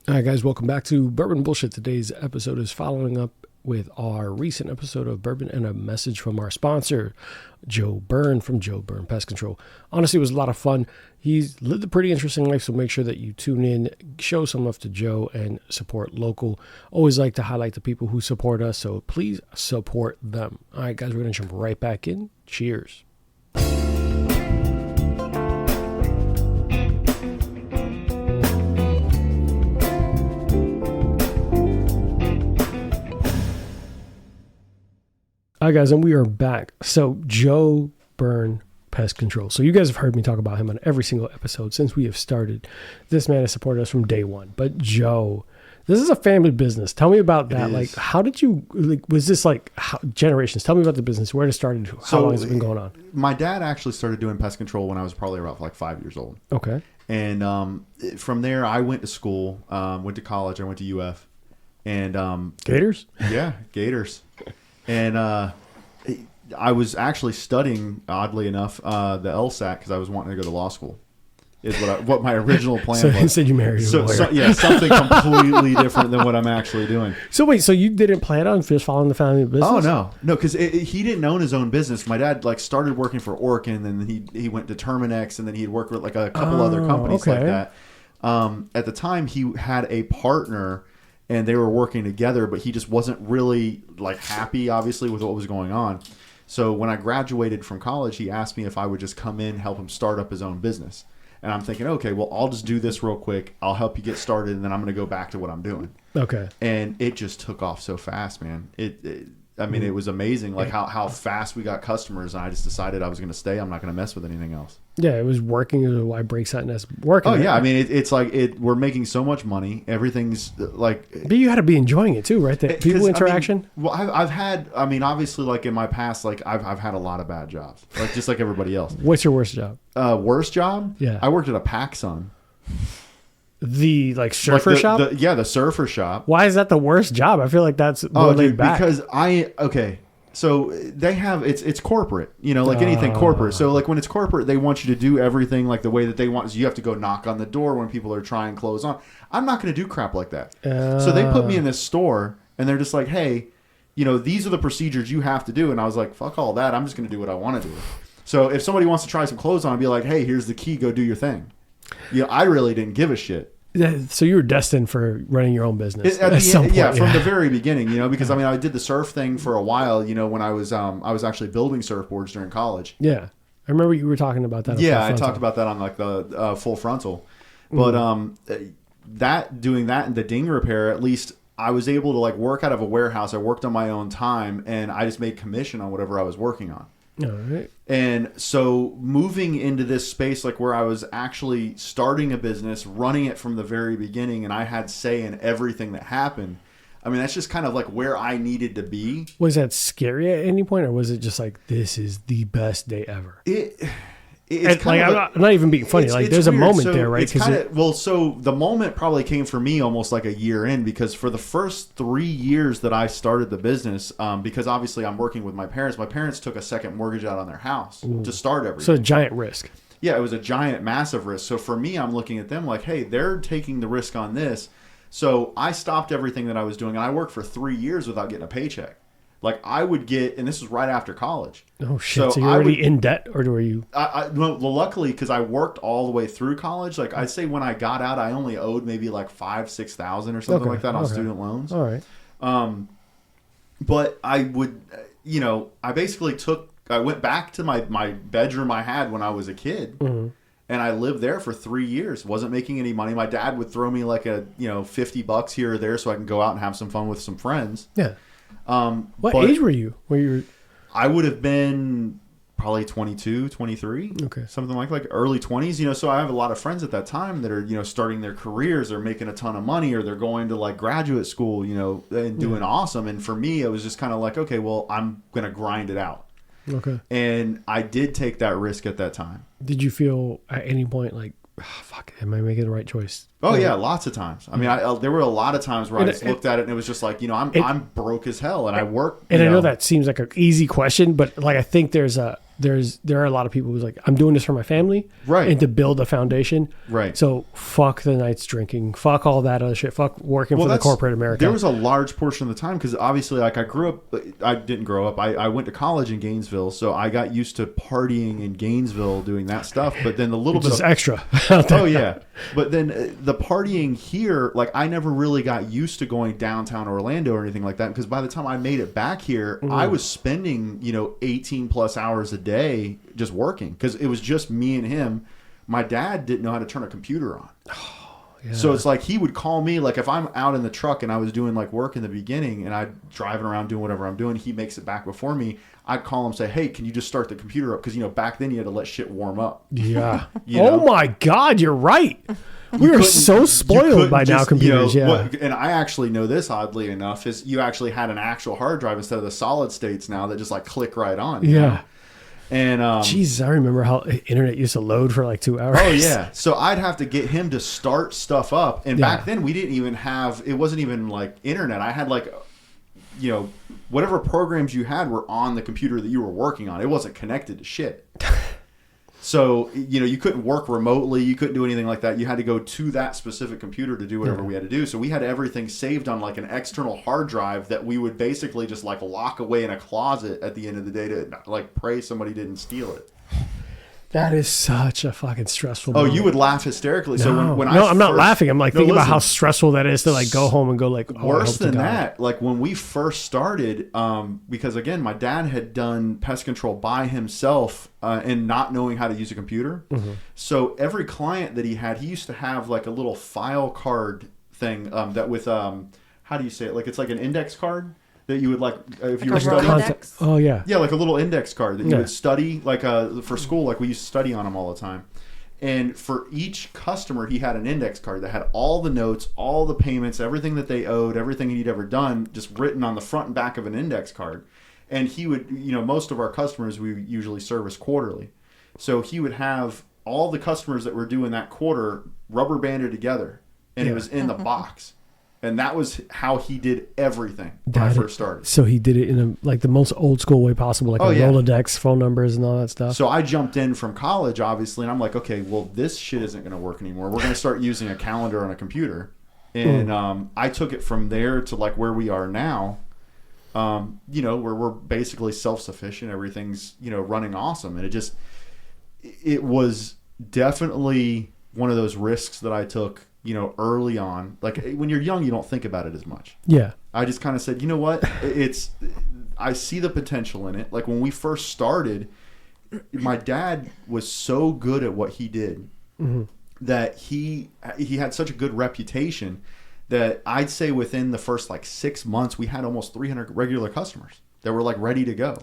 All right, guys, welcome back to Bourbon Bullshit. Today's episode is following up with our recent episode of Bourbon and a message from our sponsor, Joe Byrne from Joe Byrne Pest Control. Honestly, it was a lot of fun. He's lived a pretty interesting life, so make sure that you tune in, show some love to Joe, and support local. Always like to highlight the people who support us, so please support them. All right, guys, we're going to jump right back in. Cheers. All right, guys, and we are back. So Joe Byrne Pest Control. So you guys have heard me talk about him on every single episode since we have started. This man has supported us from day one. But Joe, this is a family business. Tell me about that. Like, how did you, was this generations? Tell me about the business, where it started, how long has it been going on? My dad actually started doing pest control when I was probably about 5 years old. Okay. And from there, I went to school, went to college. I went to UF. And Gators? Yeah, Gators. And I was actually studying, oddly enough, the LSAT because I was wanting to go to law school. Is what my original plan was. Instead you married a lawyer. Yeah, something completely different than what I'm actually doing. So wait, so you didn't plan on just following the family business? Oh no, because he didn't own his own business. My dad started working for Orkin, and then he went to Terminex, and then he'd worked with a couple other companies like that. At the time, he had a partner. And they were working together, but he just wasn't really happy, obviously, with what was going on. So when I graduated from college, he asked me if I would just come in, help him start up his own business. And I'm thinking, okay, well, I'll just do this real quick. I'll help you get started, and then I'm going to go back to what I'm doing. Okay. And it just took off so fast, man. It was amazing, how fast we got customers, and I just decided I was going to stay. I'm not going to mess with anything else. Yeah, it was working. It was why breaks that nest working. Oh yeah, I mean it's we're making so much money. Everything's But you had to be enjoying it too, right? The people interaction. I've had. I mean, obviously, in my past, I've had a lot of bad jobs, just like everybody else. What's your worst job? Worst job? Yeah, I worked at a PacSun. The surfer shop? The surfer shop. Why is that the worst job? I feel like that's more laid back. Because so they have it's corporate, anything corporate. So when it's corporate, they want you to do everything the way that they want. So you have to go knock on the door when people are trying clothes on. I'm not going to do crap like that. So they put me in this store, and they're just like, hey, these are the procedures you have to do. And I was like, fuck all that. I'm just going to do what I want to do. So if somebody wants to try some clothes on, I'd be like, hey, here's the key. Go do your thing. I really didn't give a shit. So you were destined for running your own business from the very beginning, because I did the surf thing for a while, when I was actually building surfboards during college. Yeah. I remember you were talking about that. Yeah, I talked about that on the full frontal. But doing that and the ding repair, at least I was able to work out of a warehouse. I worked on my own time, and I just made commission on whatever I was working on. All right. And so moving into this space where I was actually starting a business, running it from the very beginning, and I had say in everything that happened. I mean, that's just kind of where I needed to be. Was that scary at any point, or was it just this is the best day ever? It's I'm not even being funny. There's weird. A moment there, right? So the moment probably came for me almost a year in, because for the first 3 years that I started the business, because obviously I'm working with my parents took a second mortgage out on their house to start everything. So a giant risk. Yeah, it was a giant, massive risk. So for me, I'm looking at them hey, they're taking the risk on this. So I stopped everything that I was doing, and I worked for 3 years without getting a paycheck. I would get, and this was right after college. Oh shit! So you're already in debt, or were you? Well, luckily, because I worked all the way through college. I'd say when I got out, I only owed maybe $5,000-6,000 or something like that on student loans. All right. But I would, I basically I went back to my bedroom I had when I was a kid. Mm-hmm. And I lived there for 3 years. Wasn't making any money. My dad would throw me $50 here or there so I can go out and have some fun with some friends. Yeah. What age were you? I would have been probably 22, 23. Okay. Something like early 20s. So I have a lot of friends at that time that are, starting their careers. They're making a ton of money, or they're going to graduate school, and doing awesome. And for me, it was just kind of okay, well, I'm going to grind it out. Okay. And I did take that risk at that time. Did you feel at any point fuck, am I making the right choice? Oh yeah, lots of times. I mean, there were a lot of times where I just looked at it and it was just I'm broke as hell, and I work. And I know that seems like an easy question, but I think there's a there are a lot of people who's like, I'm doing this for my family, right, and to build a foundation, right. So fuck the nights drinking, fuck all that other shit, fuck working for the corporate America. There was a large portion of the time because obviously, like I didn't grow up. I went to college in Gainesville, so I got used to partying in Gainesville, doing that stuff. But then the little bit of extra. Oh yeah, but then the partying here, like I never really got used to going downtown Orlando or anything like that because by the time I made it back here, I was spending 18 plus hours a day just working because it was just me and him. My dad didn't know how to turn a computer on. Yeah. So it's like he would call me, like if I'm out in the truck and I was doing like work in the beginning and I'm driving around doing whatever I'm doing, he makes it back before me. I'd call him, say, hey, can you just start the computer up? Because, back then you had to let shit warm up. Yeah. Oh my God, you're right. We are so spoiled by now computers. And I actually know this, oddly enough, is you actually had an actual hard drive instead of the solid states now that just like click right on. Yeah. Know? And Jesus, I remember how internet used to load for like 2 hours. Oh yeah. So I'd have to get him to start stuff up. And back then we didn't even have, it wasn't even like internet. I had like, whatever programs you had were on the computer that you were working on. It wasn't connected to shit. So, you couldn't work remotely. You couldn't do anything like that. You had to go to that specific computer to do whatever we had to do. So we had everything saved on like an external hard drive that we would basically just like lock away in a closet at the end of the day to like pray somebody didn't steal it. That is such a fucking stressful moment. You would laugh hysterically. No, so when I'm not laughing. I'm like thinking about how stressful that is to like go home and go like, worse than that. Like when we first started, because again, my dad had done pest control by himself and not knowing how to use a computer. Mm-hmm. So every client that he had, he used to have like a little file card thing that with, how do you say it? Like it's like an index card. That you would like if you were studying. Oh yeah, yeah, like a little index card that you would study like for school. Like we used to study on them all the time. And for each customer, he had an index card that had all the notes, all the payments, everything that they owed, everything he'd ever done, just written on the front and back of an index card. And he would, most of our customers we usually service quarterly, so he would have all the customers that were due in that quarter rubber banded together, and it was in the box. And that was how he did everything when I first started. So he did it in the most old school way possible, like Rolodex, phone numbers, and all that stuff. So I jumped in from college, obviously, and I'm like, okay, well, this shit isn't going to work anymore. We're going to start using a calendar on a computer. And I took it from there to like where we are now, where we're basically self-sufficient. Everything's, running awesome. And it was definitely one of those risks that I took early on. Like when you're young, you don't think about it as much. Yeah. I just kind of said, you know what? I see the potential in it. Like when we first started, my dad was so good at what he did that he had such a good reputation that I'd say within the first like 6 months, we had almost 300 regular customers that were like ready to go.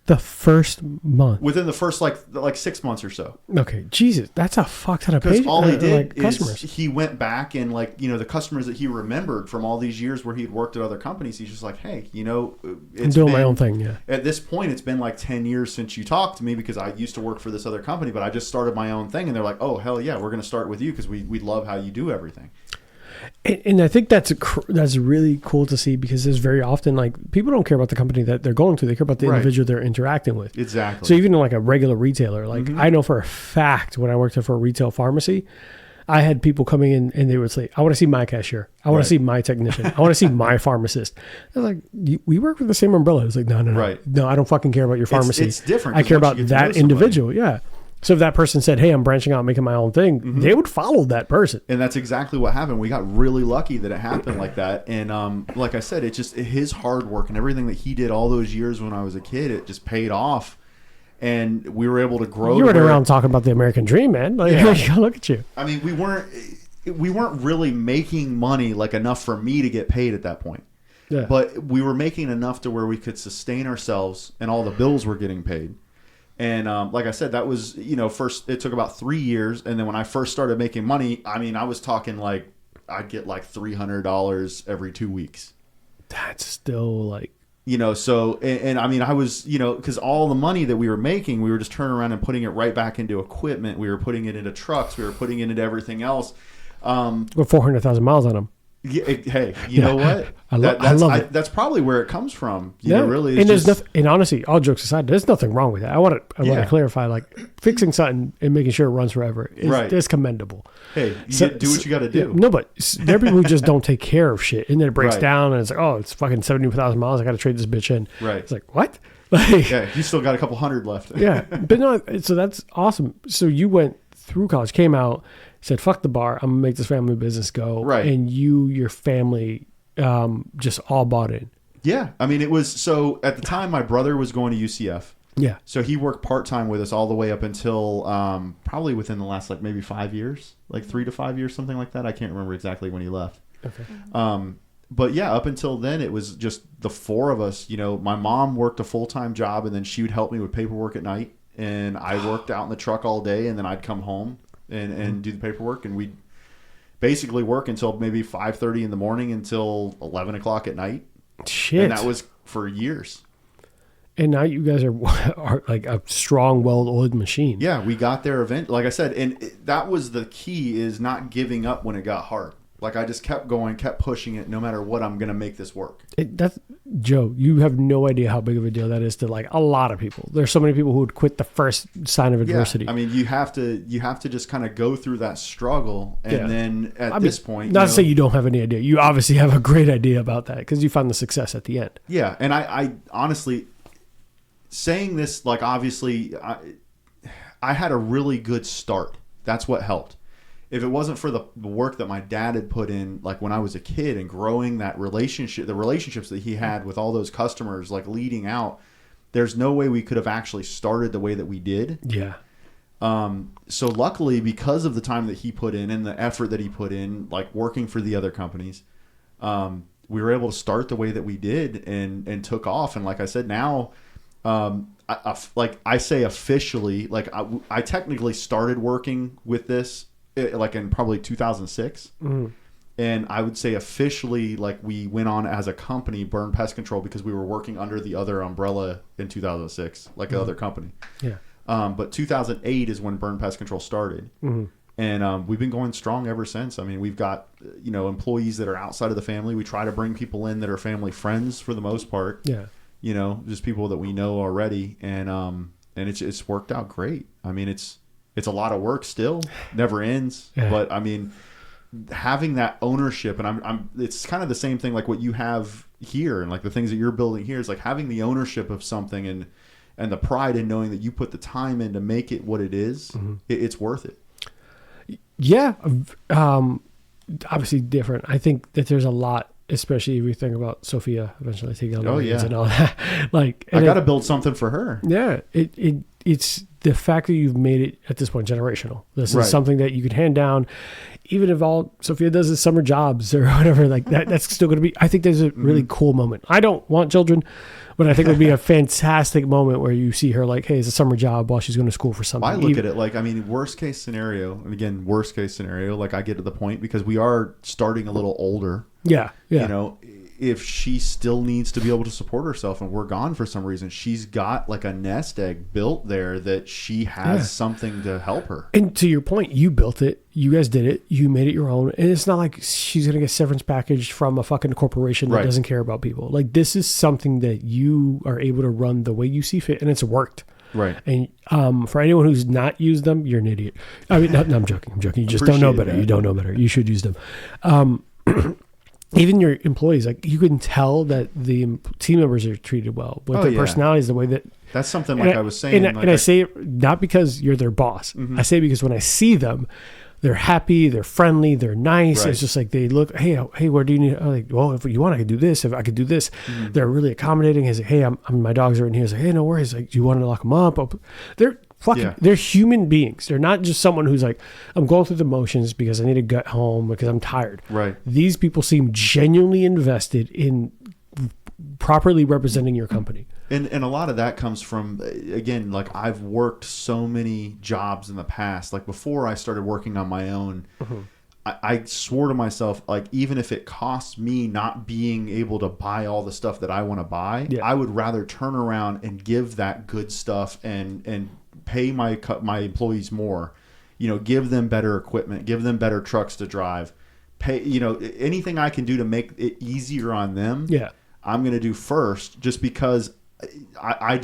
The first month. Within the first like 6 months or so. Okay, Jesus, that's a fuck ton of pages. Because all he did is customers. He went back and the customers that he remembered from all these years where he'd worked at other companies, he's just like, hey, I'm doing my own thing. Yeah. At this point, it's been like 10 years since you talked to me because I used to work for this other company, but I just started my own thing, and they're like, oh hell yeah, we're going to start with you because we love how you do everything. And I think that's really cool to see because there's very often like people don't care about the company that they're going to. They care about the individual they're interacting with. Exactly. So even in like a regular retailer, like I know for a fact when I worked for a retail pharmacy, I had people coming in and they would say, I want to see my cashier. I want to see my technician. I want to see my pharmacist. I was like, we work with the same umbrella. I was like, no. Right. No, I don't fucking care about your pharmacy. It's different. I care about that individual. Yeah. So if that person said, hey, I'm branching out, making my own thing, they would follow that person. And that's exactly what happened. We got really lucky that it happened like that. And like I said, it's just his hard work and everything that he did all those years when I was a kid, it just paid off. And we were able to grow. You were around talking about the American dream, man. Like, look at you. I mean, we weren't really making money like enough for me to get paid at that point. Yeah. But we were making enough to where we could sustain ourselves and all the bills were getting paid. And like I said, that was, first it took about 3 years. And then when I first started making money, I mean, I was talking like I'd get like $300 every 2 weeks. That's still like, so, and I mean, I was, because all the money that we were making, we were just turning around and putting it right back into equipment. We were putting it into trucks. We were putting it into everything else. With 400,000 miles on them. Yeah, hey, you know what? I love it. That's probably where it comes from. You know, really. And there's nothing. And honestly, all jokes aside, there's nothing wrong with that. I want to clarify, like fixing something and making sure it runs forever is commendable. Hey, do what you got to do. Yeah, no, but there are people who just don't take care of shit, and then it breaks down, and it's like, oh, it's fucking 70,000 miles. I got to trade this bitch in. Right. It's like, what? Like, yeah, you still got a couple hundred left. Yeah, but no. So that's awesome. So you went through college, came out, said, fuck the bar, I'm gonna make this family business go. Right. And your family just all bought in. Yeah. I mean, it was, so at the time my brother was going to UCF. Yeah. So he worked part-time with us all the way up until probably within the last like maybe 5 years, like 3 to 5 years, something like that. I can't remember exactly when he left. Okay. But yeah, up until then it was just the four of us. You know, my mom worked a full-time job, and then she would help me with paperwork at night, and I worked out in the truck all day, and then I'd come home and do the paperwork, and we'd basically work until maybe 5:30 in the morning until 11 o'clock at night. Shit. And that was for years. And now you guys are like a strong, well-oiled machine. Yeah, we got there like I said, and that was the key, is not giving up when it got hard. Like I just kept going, kept pushing it, no matter what, I'm going to make this work. That's Joe, you have no idea how big of a deal that is to like a lot of people. There's so many people who would quit the first sign of adversity. I mean, you have to just kind of go through that struggle, and then at this point, not to say you don't have any idea. You obviously have a great idea about that because you found the success at the end. Yeah, and I honestly, saying this, like obviously, I had a really good start. That's what helped. If it wasn't for the work that my dad had put in, like when I was a kid, and growing that relationship, the relationships that he had with all those customers, like leading out, there's no way we could have actually started the way that we did. Yeah. So luckily, because of the time that he put in and the effort that he put in, like working for the other companies, we were able to start the way that we did and took off. And like I said, now, like I say officially, like I technically started working with this like in probably 2006. And I would say officially, like we went on as a company, Burn Pest Control, because we were working under the other umbrella in 2006, like another company. Yeah. But 2008 is when Burn Pest Control started. And we've been going strong ever since. I mean, we've got, employees that are outside of the family. We try to bring people in that are family friends for the most part. Yeah. Just people that we know already. And it's worked out great. I mean, it's a lot of work still, never ends. Yeah. But I mean, having that ownership, and it's kind of the same thing like what you have here, and like the things that you're building here, is like having the ownership of something and the pride in knowing that you put the time in to make it what it is. It's worth it. Yeah. Obviously different. I think that there's a lot, especially if we think about Sophia eventually taking on and all that. Like, I got to build something for her. Yeah. It's the fact that you've made it at this point generational. This is something that you could hand down, even if all Sophia does is summer jobs or whatever. Like that's still going to be. I think there's a really cool moment. I don't want children, but I think it would be a fantastic moment where you see her like, hey, it's a summer job while she's going to school for something. I look at it like, I mean, worst case scenario, and again, worst case scenario, like I get to the point because we are starting a little older. Yeah. Yeah. If she still needs to be able to support herself and we're gone for some reason, she's got like a nest egg built there that she has something to help her. And to your point, you built it. You guys did it. You made it your own. And it's not like she's going to get severance package from a fucking corporation that doesn't care about people. Like, this is something that you are able to run the way you see fit, and it's worked. Right. And for anyone who's not used them, you're an idiot. I mean, no, I'm joking. You just don't know better. You don't know better. You should use them. Even your employees, like you can tell that the team members are treated well with their personalities, the way that. That's something like I was saying. And I say it not because you're their boss. I say it because when I see them, they're happy, they're friendly, they're nice. Right. It's just like they look, hey, where do you need? Like, well, if you want, I could do this. If I could do this, they're really accommodating. He's like, hey, my dogs are in here. He's like, hey, no worries. Like, do you want to lock them up? They're fucking. They're human beings. They're not just someone who's like, I'm going through the motions because I need to get home because I'm tired. Right. These people seem genuinely invested in properly representing your company. And a lot of that comes from, again, like I've worked so many jobs in the past. Like before I started working on my own, I swore to myself, like even if it costs me not being able to buy all the stuff that I want to buy, I would rather turn around and give that good stuff and pay my employees more, give them better equipment, give them better trucks to drive, pay, anything I can do to make it easier on them. Yeah. I'm going to do first, just because I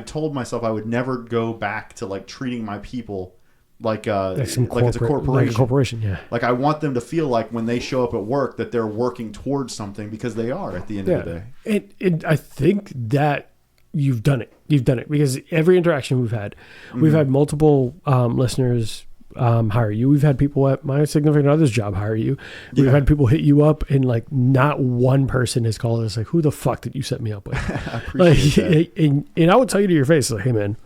told myself I would never go back to like treating my people like it's a corporation. Like a corporation, yeah. Like I want them to feel like when they show up at work that they're working towards something, because they are at the end of the day. And I think that you've done it. You've done it, because every interaction we've had multiple listeners hire you. We've had people at my significant other's job hire you. We've had people hit you up, and like not one person has called us like, "Who the fuck did you set me up with?" I appreciate that. And I would tell you to your face, like, "Hey man,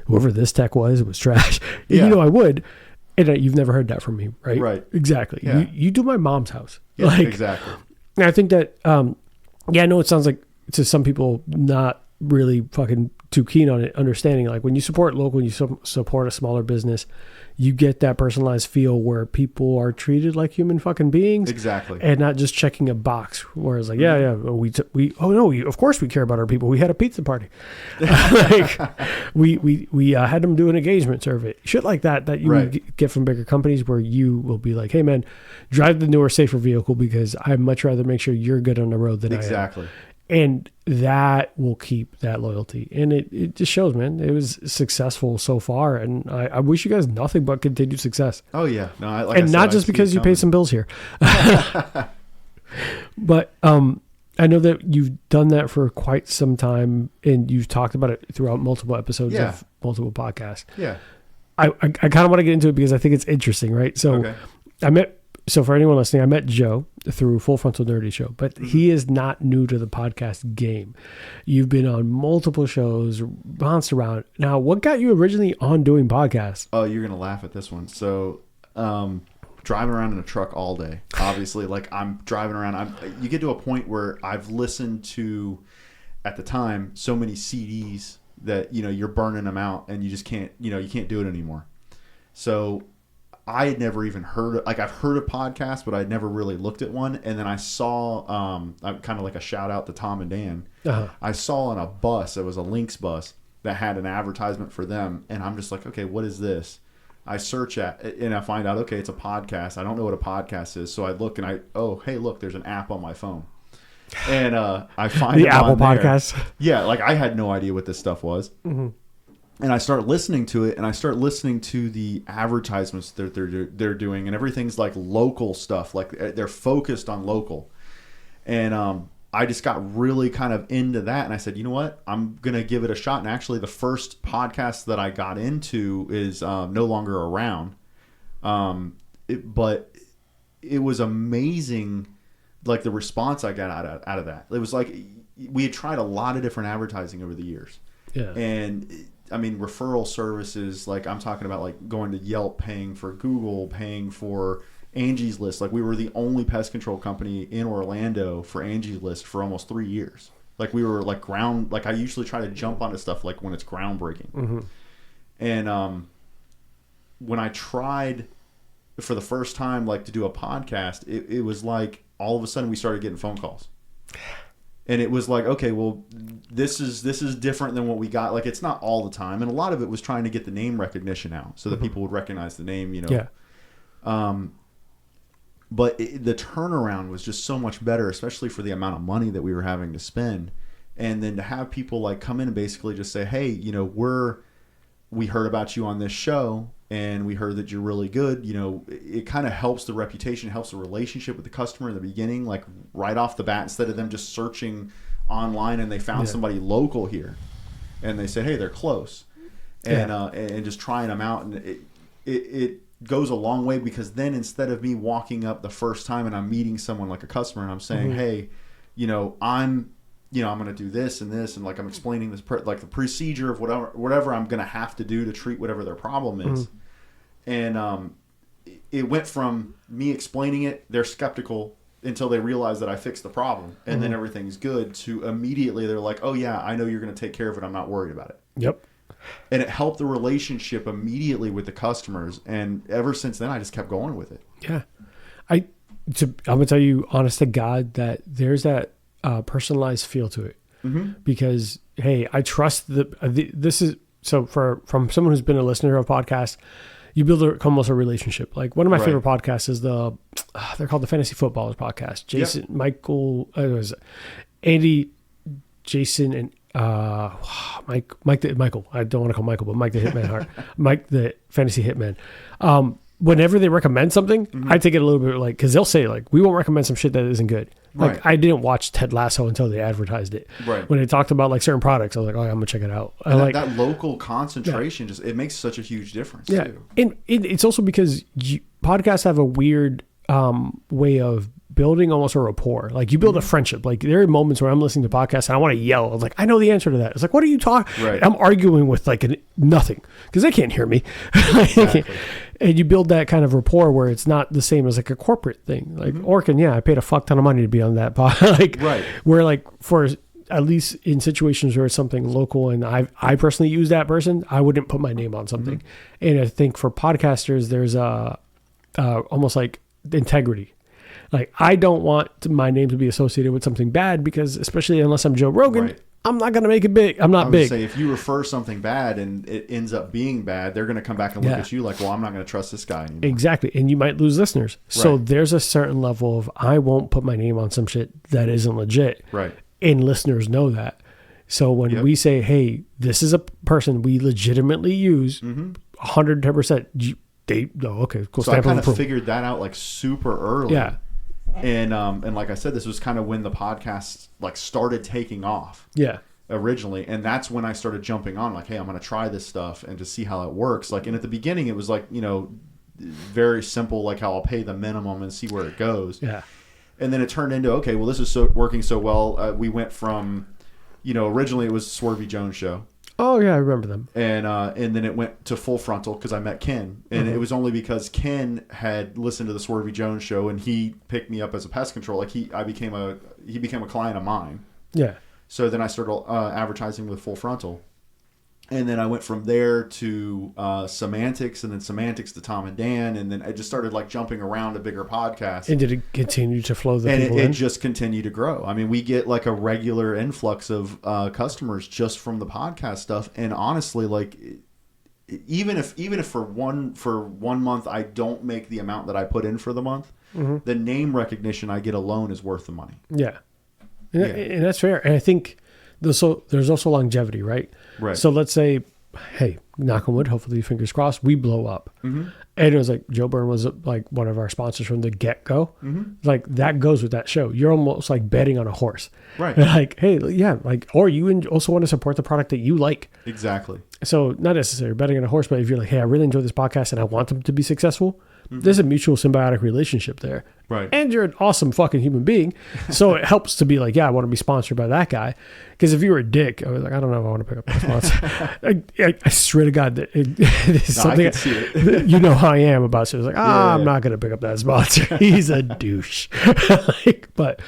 whoever this tech was trash." Yeah. I would. And you've never heard that from me, right? Right. Exactly. Yeah. You do my mom's house. Yeah, like, exactly. And I think that, I know it sounds like to some people not really fucking too keen on it, understanding like when you support local and you support a smaller business, you get that personalized feel where people are treated like human fucking beings. Exactly. And not just checking a box where it's like, of course we care about our people. We had a pizza party. Like we had them do an engagement survey, shit like that you would get from bigger companies, where you will be like, hey man, drive the newer, safer vehicle, because I'd much rather make sure you're good on the road than I am. Exactly. And that will keep that loyalty. And it just shows, man. It was successful so far. And I wish you guys nothing but continued success. Oh, yeah. No, not just because you pay some bills here. But I know that you've done that for quite some time, and you've talked about it throughout multiple episodes of multiple podcasts. Yeah. I kind of want to get into it because I think it's interesting, right? So So for anyone listening, I met Joe through Full Frontal Nerdy Show, but he is not new to the podcast game. You've been on multiple shows, bounced around. Now, what got you originally on doing podcasts? Oh, you're going to laugh at this one. So, driving around in a truck all day, obviously, like I'm driving around. You get to a point where I've listened to, at the time, so many CDs that, you're burning them out and you just can't, you can't do it anymore. So I had never even heard, I've heard of podcasts, but I'd never really looked at one. And then I saw, kind of like a shout out to Tom and Dan. I saw on a bus, it was a Lynx bus that had an advertisement for them. And I'm just like, okay, what is this? I search and I find out, okay, it's a podcast. I don't know what a podcast is. So I look and hey, look, there's an app on my phone. And I find the Apple Podcast. Yeah, like I had no idea what this stuff was. Mm-hmm. And I start listening to it, and I start listening to the advertisements that they're doing, and everything's like local stuff. Like they're focused on local. And I just got really kind of into that, and I said, you know what? I'm going to give it a shot. And actually, the first podcast that I got into is no longer around. But it was amazing, like the response I got out of that. It was like we had tried a lot of different advertising over the years. Yeah. And I mean, referral services, like I'm talking about like going to Yelp, paying for Google, paying for Angie's List. Like we were the only pest control company in Orlando for Angie's List for almost 3 years. Like we were like I usually try to jump onto stuff like when it's groundbreaking. Mm-hmm. And when I tried for the first time, like to do a podcast, it was like all of a sudden we started getting phone calls. And it was like, okay, well, this is different than what we got. Like, it's not all the time. And a lot of it was trying to get the name recognition out so that people would recognize the name, Yeah. But the turnaround was just so much better, especially for the amount of money that we were having to spend. And then to have people like come in and basically just say, hey, we heard about you on this show and we heard that you're really good. It kind of helps the reputation, helps the relationship with the customer in the beginning, like right off the bat, instead of them just searching online and they found somebody local here and they said, hey, they're close, and just trying them out. And it goes a long way, because then instead of me walking up the first time and I'm meeting someone like a customer and I'm saying, hey, I'm going to do this and this, and like I'm explaining this, like the procedure of whatever I'm going to have to do to treat whatever their problem is. Mm-hmm. And it went from me explaining it, they're skeptical until they realize that I fixed the problem, and then everything's good, to immediately they're like, oh yeah, I know you're going to take care of it. I'm not worried about it. Yep. And it helped the relationship immediately with the customers. And ever since then, I just kept going with it. Yeah. I'm going to tell you, honest to God, that there's that personalized feel to it. Mm-hmm. Because, hey, I trust this is, so from someone who's been a listener of podcasts, you build almost a relationship. Like one of my Right. favorite podcasts is they're called the Fantasy Footballers podcast. Jason, Michael, it was Andy, Jason, and Michael. I don't want to call Michael, but Mike the Hitman Mike the Fantasy Hitman. Whenever they recommend something, I take it a little bit like, because they'll say like, we won't recommend some shit that isn't good. Like Right. I didn't watch Ted Lasso until they advertised it. Right. When they talked about like certain products, I was like, oh, I'm gonna check it out. I And like that local concentration just it makes such a huge difference. yeah, Too. and it's also because podcasts have a weird way of building almost a rapport. Like you build a friendship. Like there are moments where I'm listening to podcasts and I want to yell. I was like, I know the answer to that. It's like, what are you talking? Right. I'm arguing with like nothing because they can't hear me. Exactly. And you build that kind of rapport where it's not the same as like a corporate thing. Like Orkin, yeah, I paid a fuck ton of money to be on that pod. Like Right. where like for at least in situations where it's something local and I personally use that person, I wouldn't put my name on something. And I think for podcasters, there's almost like integrity. Like I don't want my name to be associated with something bad because especially unless I'm Joe Rogan, Right. I'm not going to make it big. I'm not I would big. say if you refer something bad and it ends up being bad, they're going to come back and look at you like, well, I'm not going to trust this guy anymore. Exactly. And you might lose listeners. So Right. there's a certain level of I won't put my name on some shit that isn't legit. Right. And listeners know that. So when Yep. we say, hey, this is a person we legitimately use 110%, they know, okay, cool. So I stamp of kind of approval. figured that out like super early. Yeah. And like I said, this was kind of when the podcast like started taking off Yeah. originally, and that's when I started jumping on like, hey, I'm going to try this stuff and to see how it works. Like, and at the beginning it was like, very simple, like how I'll pay the minimum and see where it goes. Yeah. And then it turned into, okay, well, this is working so well. We went from, originally it was Swervy Jones show. Oh, yeah, I remember them. And then it went to Full Frontal because I met Ken. And it was only because Ken had listened to the Swervy Jones show and he picked me up as a pest control. Like he became a client of mine. Yeah. So then I started advertising with Full Frontal. And then I went from there to Semantics, and then Semantics to Tom and Dan, and then I just started like jumping around to bigger podcasts. And did it continue to flow the And people it in? just continued to grow. I mean, we get like a regular influx of customers just from the podcast stuff. And honestly, like even if for one month I don't make the amount that I put in for the month, the name recognition I get alone is worth the money. Yeah. And that's fair. And I think there's also longevity, right? Right. So let's say, hey, knock on wood, hopefully fingers crossed, we blow up. And it was like Joe Byrne was like one of our sponsors from the get-go. Like that goes with that show. You're almost like betting on a horse. Right. Like, hey, yeah, like, or you also want to support the product that you like. Exactly. So not necessarily betting on a horse, but if you're like, hey, I really enjoy this podcast and I want them to be successful, there's a mutual symbiotic relationship there. Right. And you're an awesome fucking human being. So it helps to be like, yeah, I want to be sponsored by that guy. Because if you were a dick, I was like, I don't know if I want to pick up that sponsor. I swear to God, that it's something I can see it. you know how I am about. So it's like, I'm Yeah. not going to pick up that sponsor. He's a douche. But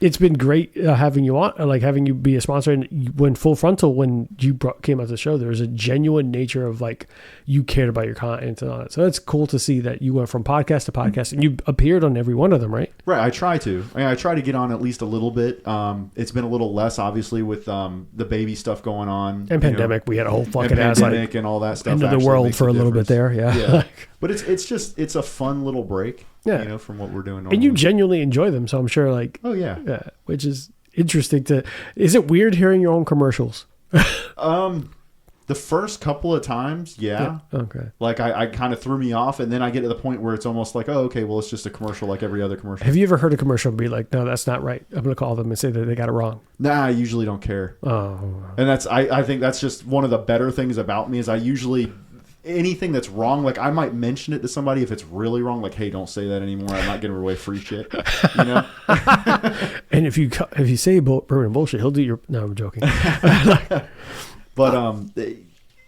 it's been great having you on, like having you be a sponsor. And when Full Frontal, when you came out to the show, there was a genuine nature of like you cared about your content and all that. So it's cool to see that you went from podcast to podcast and you appeared on every one of them, right? Right. I try to. I try to get on at least a little bit. It's been a little less, obviously, with the baby stuff going on. And pandemic, we had a whole fucking and ass pandemic like and all that stuff. end of the actually world makes for a little bit difference. there. Yeah. Yeah. But it's a fun little break. Yeah. From what we're doing normally. And you genuinely enjoy them. So I'm sure like, Oh yeah. yeah, which is interesting is it weird hearing your own commercials? The first couple of times, yeah. Okay. Like I kind of threw me off, and then I get to the point where it's almost like, oh, okay, well, it's just a commercial like every other commercial. Have you ever heard a commercial and be like, no, that's not right? I'm going to call them and say that they got it wrong. Nah, I usually don't care. Oh, And I think that's just one of the better things about me is I usually anything that's wrong, like I might mention it to somebody if it's really wrong, like, hey, don't say that anymore. I'm not giving away free shit. And if you say Bourbon bullshit, he'll do your. No, I'm joking. But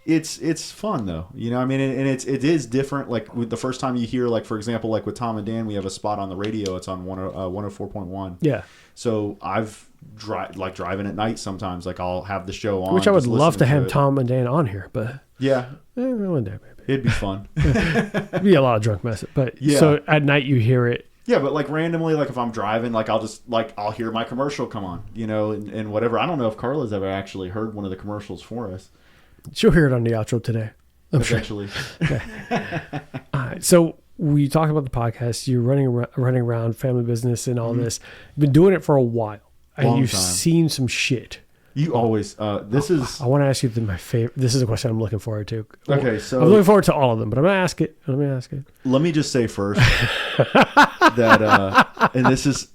it's fun though, I mean, and it is different. Like with the first time you hear, like for example, like with Tom and Dan, we have a spot on the radio. It's on 104.1. Yeah. So I've driving at night sometimes. Like I'll have the show on, Which I would just love to listening have it. Tom and Dan on here, but Yeah, one day maybe. it'd be fun. It'd be a lot of drunk mess. But Yeah. so at night you hear it. Yeah, but like randomly, like if I'm driving, like I'll hear my commercial come on, and whatever. I don't know if Carla's ever actually heard one of the commercials for us. She'll hear it on the outro today. eventually. Sure. All right. So we talked about the podcast. You're running around family business and all this. You've been doing it for a while. And you've seen some shit. You always, this is... I want to ask you my favorite... This is a question I'm looking forward to. Okay, so... I'm looking forward to all of them, but I'm going to ask it. Let me just say first that, and this is...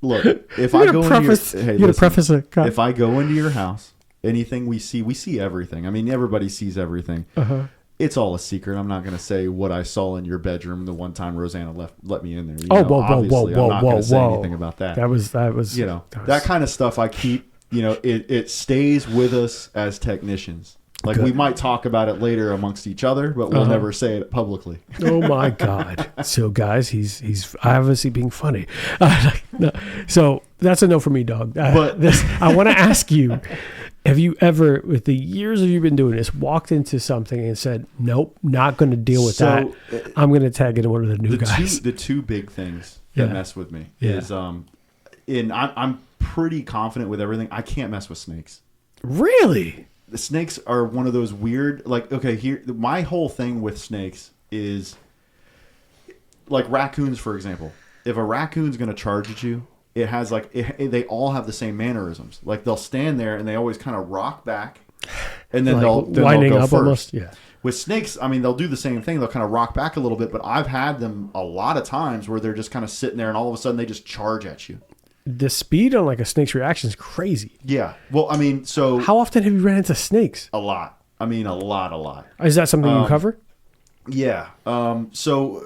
look, if I go if I go into your house, anything we see everything. I mean, everybody sees everything. Uh-huh. It's all a secret. I'm not going to say what I saw in your bedroom the one time Rosanna let me in there. Whoa, I'm not going to say anything about that. That was that kind of stuff I keep. It stays with us as technicians. Like we might talk about it later amongst each other, but we'll never say it publicly. Oh my God! So guys, he's obviously being funny. No, so that's a no for me, dog. But I want to ask you. Have you ever, with the years of you been doing this, walked into something and said, nope, not going to deal with that. I'm going to tag in one of the new guys. The two big things that mess with me is, and I'm pretty confident with everything. I can't mess with snakes. Really? The snakes are one of those weird, my whole thing with snakes is, like raccoons, for example. If a raccoon's going to charge at you, it has they all have the same mannerisms. Like they'll stand there and they always kind of rock back, and then they'll winding go up first. Almost. Yeah. With snakes, I mean, they'll do the same thing. They'll kind of rock back a little bit, but I've had them a lot of times where they're just kind of sitting there and all of a sudden they just charge at you. The speed on like a snake's reaction is crazy. Yeah. Well, I mean, so how often have you ran into snakes? A lot. I mean, a lot. Is that something you cover? Yeah. So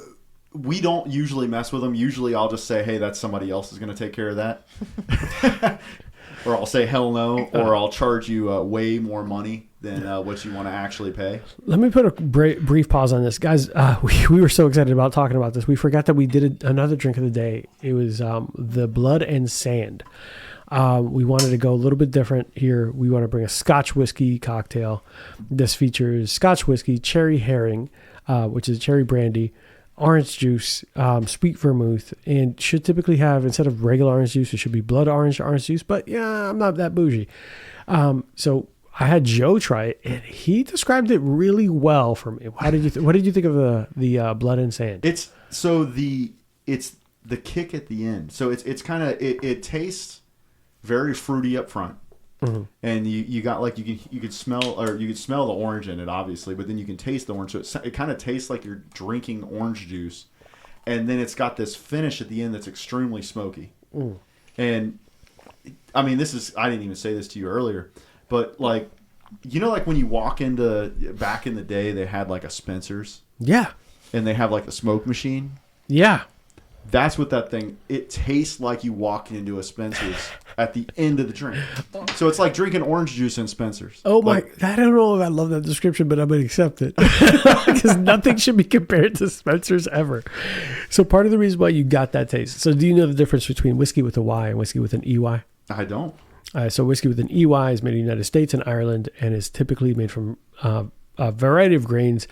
we don't usually mess with them. Usually I'll just say, hey, that's somebody else is going to take care of that. Or I'll say, hell no. Or I'll charge you way more money than what you want to actually pay. Let me put a brief pause on this. Guys, we were so excited about talking about this. We forgot that we did another drink of the day. It was the Blood and Sand. We wanted to go a little bit different here. We want to bring a Scotch whiskey cocktail. This features Scotch whiskey, cherry herring, which is cherry brandy, orange juice, sweet vermouth, and should typically have, instead of regular orange juice, it should be blood orange juice. But yeah, I'm not that bougie. So I had Joe try it, and he described it really well for me. What did you think of the Blood and Sand? It's the kick at the end. So it's kind of it tastes very fruity up front. Mm-hmm. And you got you could smell the orange in it, obviously, but then you can taste the orange. So it kind of tastes like you're drinking orange juice, and then it's got this finish at the end that's extremely smoky. Mm. And I mean, I didn't even say this to you earlier, but like when you walk into, back in the day, they had like a Spencer's, and they have like the smoke machine, That's what that thing. It tastes like you walk into a Spencer's at the end of the drink. So it's like drinking orange juice in Spencer's. Oh my! I don't know if I love that description, but I'm gonna accept it because nothing should be compared to Spencer's ever. So part of the reason why you got that taste. So do you know the difference between whiskey with a Y and whiskey with an EY? I don't. So whiskey with an EY is made in the United States and Ireland, and is typically made from a variety of grains,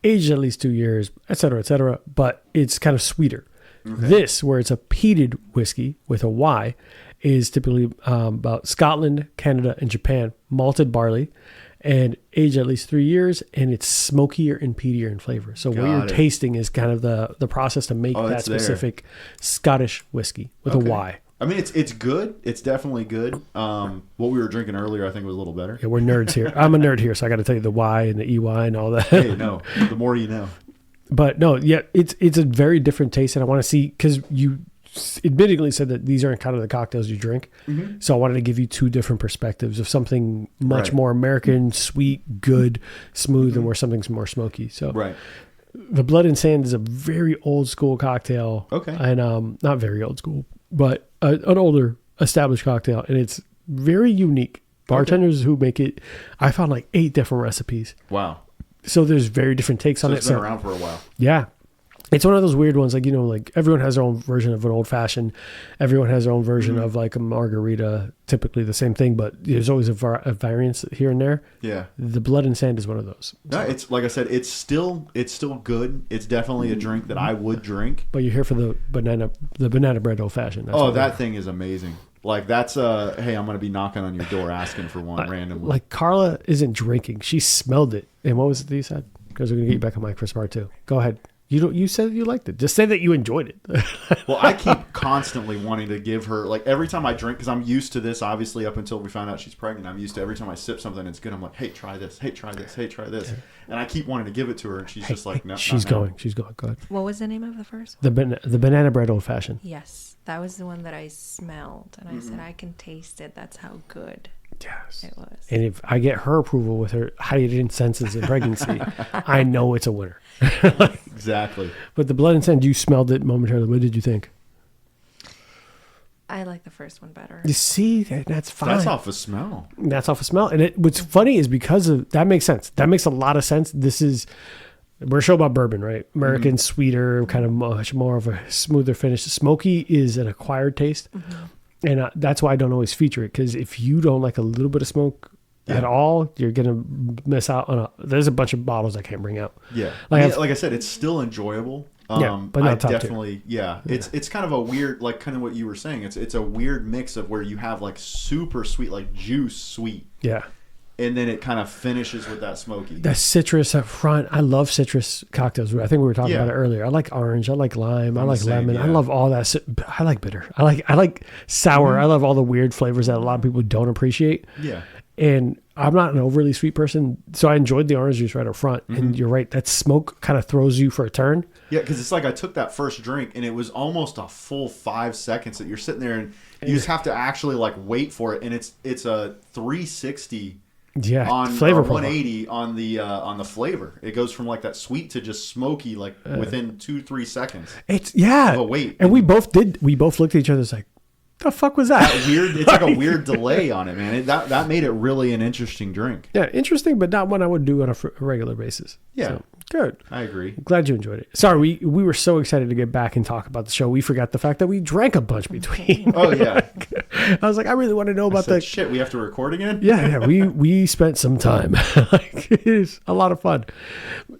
aged at least 2 years, et cetera, but it's kind of sweeter. Okay. This, where it's a peated whiskey with a Y, is typically about Scotland, Canada, and Japan, malted barley, and aged at least 3 years, and it's smokier and peatier in flavor. So what you're tasting is kind of the process to make that specific Scottish whiskey with a Y. I mean, it's good. It's definitely good. What we were drinking earlier, I think, was a little better. Yeah, we're nerds here. I'm a nerd here, so I got to tell you the Y and the EY and all that. Hey, no, the more you know. But no, yeah, it's a very different taste, and I want to see, because you admittedly said that these aren't kind of the cocktails you drink. Mm-hmm. So I wanted to give you two different perspectives of something much more American, sweet, good, smooth, and where something's more smoky. So the Blood and Sand is a very old school cocktail. Okay. And not very old school, but an older established cocktail, and it's very unique. Bartenders who make it, I found like 8 different recipes. Wow. So there's very different takes on it. It's been around for a while. Yeah. It's one of those weird ones, like everyone has their own version of an old fashioned. Everyone has their own version of like a margarita, typically the same thing, but there's always a variance here and there. Yeah. The Blood and Sand is one of those. No, it's like I said, it's still good. It's definitely a drink that I would drink. But you're here for the banana bread old fashioned. That thing is amazing. Like that's hey, I'm gonna be knocking on your door asking for one randomly. Like Carla isn't drinking; she smelled it. And what was it that you said? Because we're gonna get you back on mic for part 2. Go ahead. You said you liked it. Just say that you enjoyed it. Well, I keep constantly wanting to give her, like, every time I drink, because I'm used to this, obviously, up until we found out she's pregnant. I'm used to every time I sip something, it's good. I'm like, hey, try this. Hey, try this. Hey, try this. And I keep wanting to give it to her, and she's just like, no. She's going. She's going. Go ahead. What was the name of the first one? The banana bread old fashioned. Yes, that was the one that I smelled, and I said, I can taste it. That's how good. Yes. It was. And if I get her approval with her heightened senses in pregnancy, I know it's a winner. Exactly. But the blood and sand, you smelled it momentarily. What did you think? I like the first one better. You see, that's fine. That's off a smell. That's off a smell. And what's funny is because of that makes sense. That makes a lot of sense. We're a show about bourbon, right? American, sweeter, kind of much more of a smoother finish. Smoky is an acquired taste. And that's why I don't always feature it, because if you don't like a little bit of smoke at all, you're going to miss out on there's a bunch of bottles I can't bring out. Yeah. Like I said, it's still enjoyable. But not top definitely, tier. Yeah. It's kind of a weird, like kind of what you were saying. It's a weird mix of where you have like super sweet, like juice sweet. Yeah. And then it kind of finishes with that smoky. That citrus up front. I love citrus cocktails. I think we were talking about it earlier. I like orange. I like lime. I like lemon. Yeah. I love all that. I like bitter. I like sour. I love all the weird flavors that a lot of people don't appreciate. Yeah. And I'm not an overly sweet person, so I enjoyed the orange juice right up front. And you're right, that smoke kind of throws you for a turn. Yeah, because it's like I took that first drink, and it was almost a full 5 seconds that you're sitting there, and you just have to actually like wait for it. And it's a 360. Yeah, on flavor 180 on the flavor. It goes from like that sweet to just smoky, like within 2-3 seconds. It's wait, and we both looked at each other. It's like, the fuck was that? Weird. It's like a weird delay on it, man. That made it really an interesting drink. Yeah, interesting, but not one I would do on a regular basis. Yeah, so, good. I agree. Glad you enjoyed it. Sorry, we were so excited to get back and talk about the show. We forgot the fact that we drank a bunch between. Oh yeah. I was like, I really want to know about the shit. We have to record again. Yeah. We spent some time. It's a lot of fun.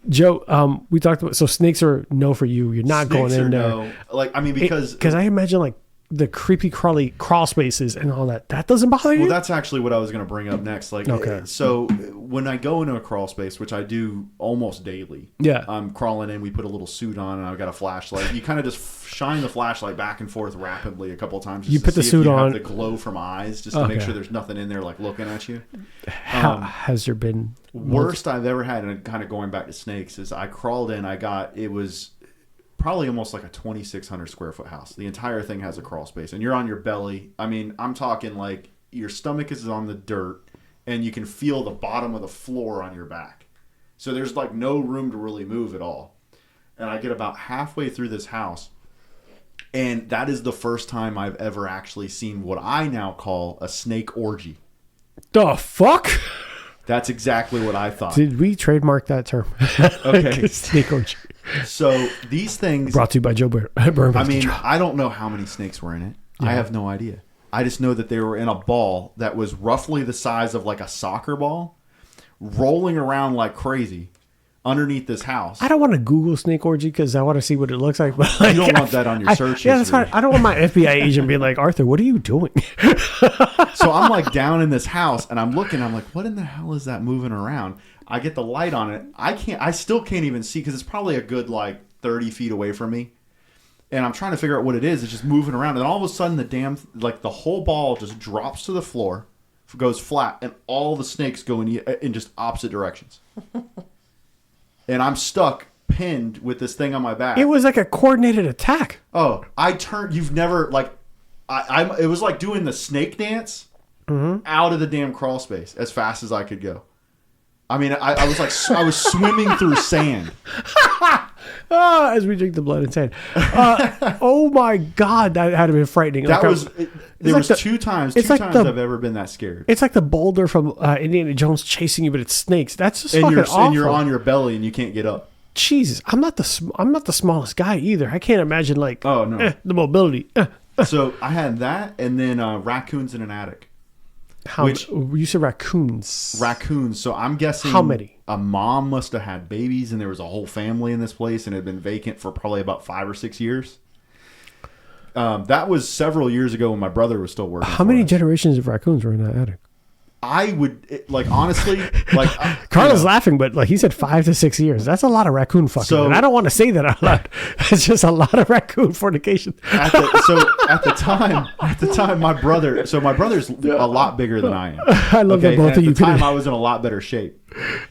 Joe, we talked about snakes are no for you. You're not snakes going in there. No. Like I mean because I imagine like the creepy crawly crawl spaces and all that doesn't bother you? Well, that's actually what I was going to bring up next. Like, okay. So when I go into a crawl space, which I do almost daily, I'm crawling in, we put a little suit on, and I've got a flashlight. You kind of just shine the flashlight back and forth rapidly a couple of times. Just you put the suit on. Have the glow from eyes, just to make sure there's nothing in there like looking at you. Has there been worst I've ever had, and kind of going back to snakes, is I crawled in. It was probably almost like a 2,600 square foot house. The entire thing has a crawl space, and you're on your belly. I mean, I'm talking like your stomach is on the dirt, and you can feel the bottom of the floor on your back. So there's like no room to really move at all. And I get about halfway through this house, and that is the first time I've ever actually seen what I now call a snake orgy. The fuck? That's exactly what I thought. Did we trademark that term? Okay. Snake orgy. So these things... Brought to you by Joe Bourbon. I mean, I don't know how many snakes were in it. Yeah. I have no idea. I just know that they were in a ball that was roughly the size of like a soccer ball, rolling around like crazy underneath this house. I don't want to Google snake orgy because I want to see what it looks like. But like, you don't want that on your search history. Yeah, that's fine. I don't want my FBI agent being like, Arthur, what are you doing? So I'm like down in this house, and I'm looking. I'm like, what in the hell is that moving around? I get the light on it. I still can't even see because it's probably a good like 30 feet away from me. And I'm trying to figure out what it is. It's just moving around. And all of a sudden the whole ball just drops to the floor, goes flat, and all the snakes go in just opposite directions. And I'm stuck, pinned with this thing on my back. It was like a coordinated attack. Oh, I turned. You've never like, it was like doing the snake dance out of the damn crawl space as fast as I could go. I mean, I was like, I was swimming through sand. As we drink the blood and sand. Oh my God, that had to be frightening. That was. There was two times I've ever been that scared. It's like the boulder from Indiana Jones chasing you, but it's snakes. That's just fucking awful. And you're on your belly and you can't get up. Jesus, I'm not the smallest guy either. I can't imagine like the mobility. So I had that, and then raccoons in an attic. You said raccoons? Raccoons. So I'm guessing how many? A mom must have had babies, and there was a whole family in this place, and it had been vacant for probably about 5 or 6 years. That was several years ago when my brother was still working. How many generations of raccoons were in that attic? I would honestly Carlos laughing, but like he said 5 to 6 years. That's a lot of raccoon fucking. So, and I don't want to say that out loud. It's just a lot of raccoon fornication. At the time, my brother's a lot bigger than I am. I love that both of you. At the time, I was in a lot better shape.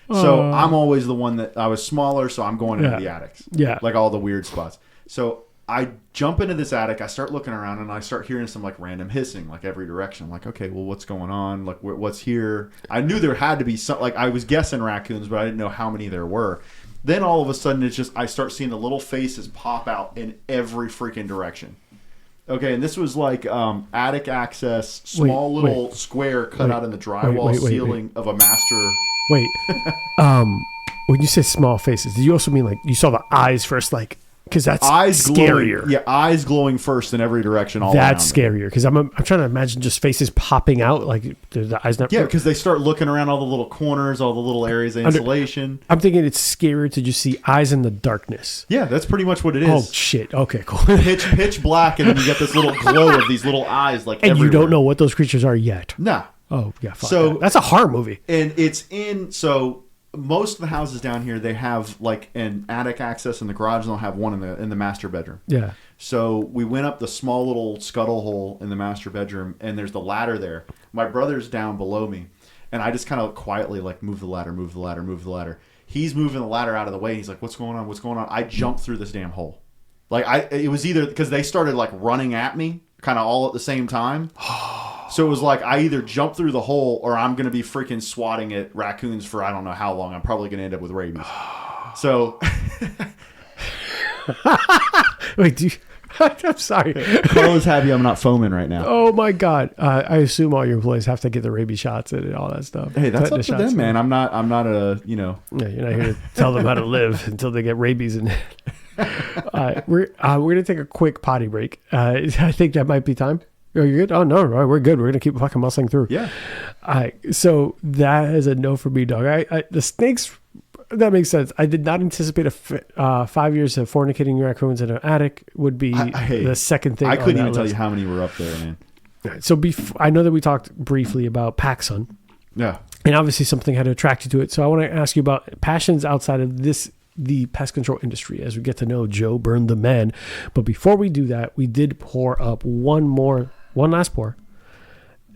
So I'm always the one that I was smaller, so I'm going into the attics. Yeah, like all the weird spots. So I jump into this attic. I start looking around, and I start hearing some like random hissing, like every direction. I'm like, okay, well, what's going on? Like, what's here? I knew there had to be some. Like, I was guessing raccoons, but I didn't know how many there were. Then all of a sudden, it's just I start seeing the little faces pop out in every freaking direction. Okay, and this was like attic access, small little square cut out in the drywall ceiling of a master. Wait, when you say small faces, did you also mean like you saw the eyes first, like? Because that's eyes scarier. Glowing, eyes glowing first in every direction. All that's scarier. Because I'm trying to imagine just faces popping out, like the eyes not. Yeah, because they start looking around all the little corners, all the little areas of insulation. I'm thinking it's scarier to just see eyes in the darkness. Yeah, that's pretty much what it is. Oh shit! Okay, cool. pitch black, and then you get this little glow of these little eyes, like. And everywhere. You don't know what those creatures are yet. Nah. Oh yeah. Fuck that's a horror movie. And it's in so. Most of the houses down here, they have like an attic access in the garage, and they'll have one in the master bedroom. Yeah. So we went up the small little scuttle hole in the master bedroom, and there's the ladder there. My brother's down below me, and I just kind of quietly like move the ladder. He's moving the ladder out of the way. He's like, "What's going on?" I jumped through this damn hole. Like it was either because they started like running at me, kind of all at the same time. So it was like I either jump through the hole or I'm going to be freaking swatting at raccoons for I don't know how long. I'm probably going to end up with rabies. So. Wait, I'm sorry. Carla's happy I'm not foaming right now. Oh my God. I assume all your employees have to get the rabies shots and all that stuff. Hey, that's up to them, man. I'm not a, Yeah, you're not here to tell them how to live until they get rabies. And we're going to take a quick potty break. I think that might be time. Oh, you're good? Oh, no, we're good. We're going to keep fucking muscling through. Yeah. So that is a no for me, dog. The snakes, that makes sense. I did not anticipate 5 years of fornicating raccoons in an attic would be the second thing. I couldn't even tell you how many were up there, man. So I know that we talked briefly about PacSun. Yeah. And obviously something had to attract you to it. So I want to ask you about passions outside of the pest control industry as we get to know Joe Byrne, the man. But before we do that, we did pour up one last pour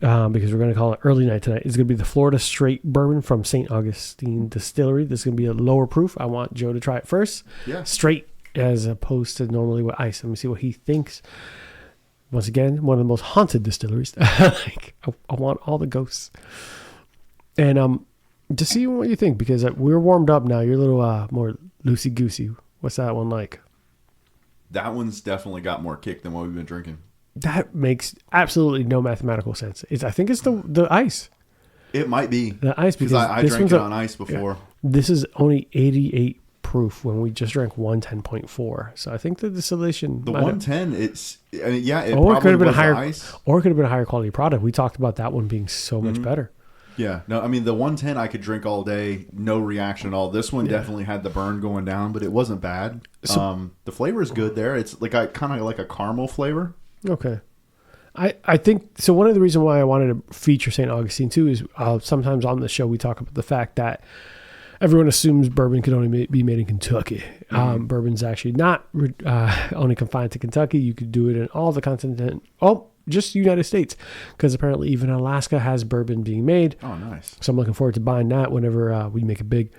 because we're going to call it early night tonight. It's going to be the Florida Straight Bourbon from St. Augustine Distillery. This is going to be a lower proof. I want Joe to try it first. Yeah. Straight as opposed to normally with ice. Let me see what he thinks. Once again, one of the most haunted distilleries. I want all the ghosts. And just see what you think, because we're warmed up now. You're a little more loosey-goosey. What's that one like? That one's definitely got more kick than what we've been drinking. That makes absolutely no mathematical sense. I think it's the ice. It might be. The ice, because I drank it on ice before. Yeah, this is only 88 proof when we just drank 110.4. So I think the distillation... The 110, it or probably was higher, ice. Or it could have been a higher quality product. We talked about that one being so much better. Yeah. No, I mean, the 110 I could drink all day, no reaction at all. This one definitely had the burn going down, but it wasn't bad. So, the flavor is good there. It's like kind of like a caramel flavor. Okay. I think, so one of the reasons why I wanted to feature St. Augustine too is sometimes on the show we talk about the fact that everyone assumes bourbon can only be made in Kentucky. Bourbon's actually not only confined to Kentucky. You could do it in all the continent. Oh, just United States, because apparently even Alaska has bourbon being made. Oh, nice. So I'm looking forward to buying that whenever we make it big.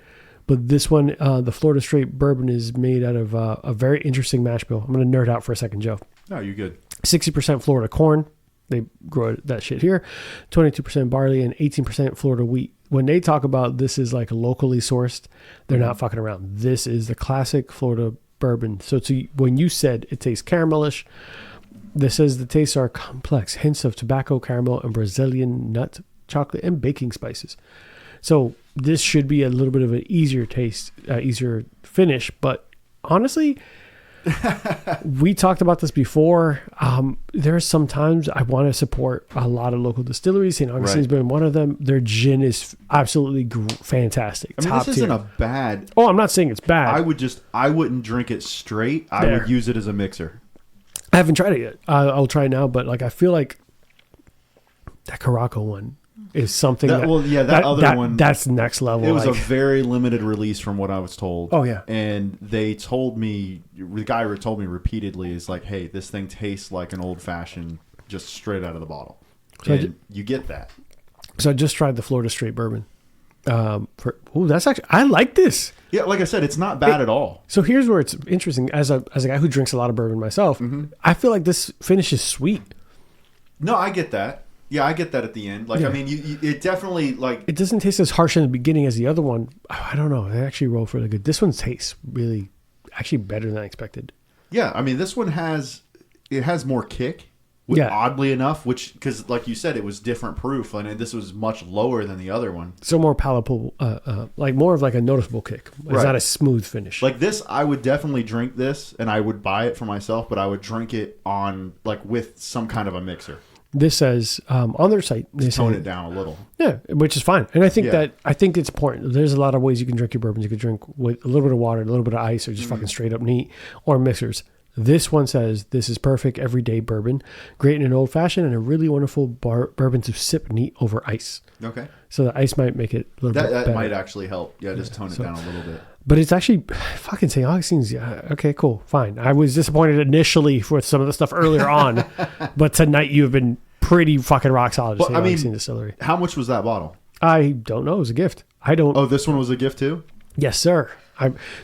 But this one, the Florida Straight Bourbon, is made out of a very interesting mash bill. I'm going to nerd out for a second, Joe. No, you're good. 60% Florida corn. They grow that shit here. 22% barley and 18% Florida wheat. When they talk about this is like locally sourced, they're not fucking around. This is the classic Florida bourbon. So when you said it tastes caramelish, this says the tastes are complex. Hints of tobacco, caramel, and Brazilian nut, chocolate, and baking spices. So this should be a little bit of an easier taste, easier finish. But honestly... we talked about this before. There's sometimes I want to support a lot of local distilleries. St. Augustine's been one of them. Their gin is absolutely fantastic. I mean, top this isn't tier. a bad. Oh, I'm not saying it's bad. I wouldn't drink it straight. I would use it as a mixer. I haven't tried it yet. I'll try it now, but like I feel like that Caraco one is something that other one, that's next level. It was a very limited release from what I was told. Oh yeah. And they told me, the guy told me repeatedly, is like, hey, this thing tastes like an old fashioned, just straight out of the bottle. So you get that. So I just tried the Florida Straight Bourbon. That's actually, I like this. Yeah, like I said, it's not bad at all. So here's where it's interesting. As a guy who drinks a lot of bourbon myself, I feel like this finish is sweet. No, I get that. Yeah, I get that at the end. Like, I mean, it definitely, like... It doesn't taste as harsh in the beginning as the other one. I don't know. They actually roll really good. This one tastes really, actually better than I expected. Yeah, I mean, this one has more kick. Oddly enough, because like you said, it was different proof, and this was much lower than the other one. So more palatable, like more of like a noticeable kick. It's not a smooth finish. Like this, I would definitely drink this, and I would buy it for myself, but I would drink it on like with some kind of a mixer. This says on their site, they tone it down a little. Yeah, which is fine, and I think it's important. There's a lot of ways you can drink your bourbons. You can drink with a little bit of water, a little bit of ice, or just fucking straight up neat, or mixers. This one says, this is perfect everyday bourbon, great in an old fashioned, and a really wonderful bourbon to sip neat over ice. Okay. So the ice might make it a little bit better. That might actually help. Yeah, just tone it down a little bit. But it's actually fucking St. Augustine's. Yeah, okay, cool, fine. I was disappointed initially with some of the stuff earlier on, but tonight you've been pretty fucking rock solid. Well, Augustine Distillery. How much was that bottle? I don't know. It was a gift. I don't. Oh, this one was a gift too? Yes, sir.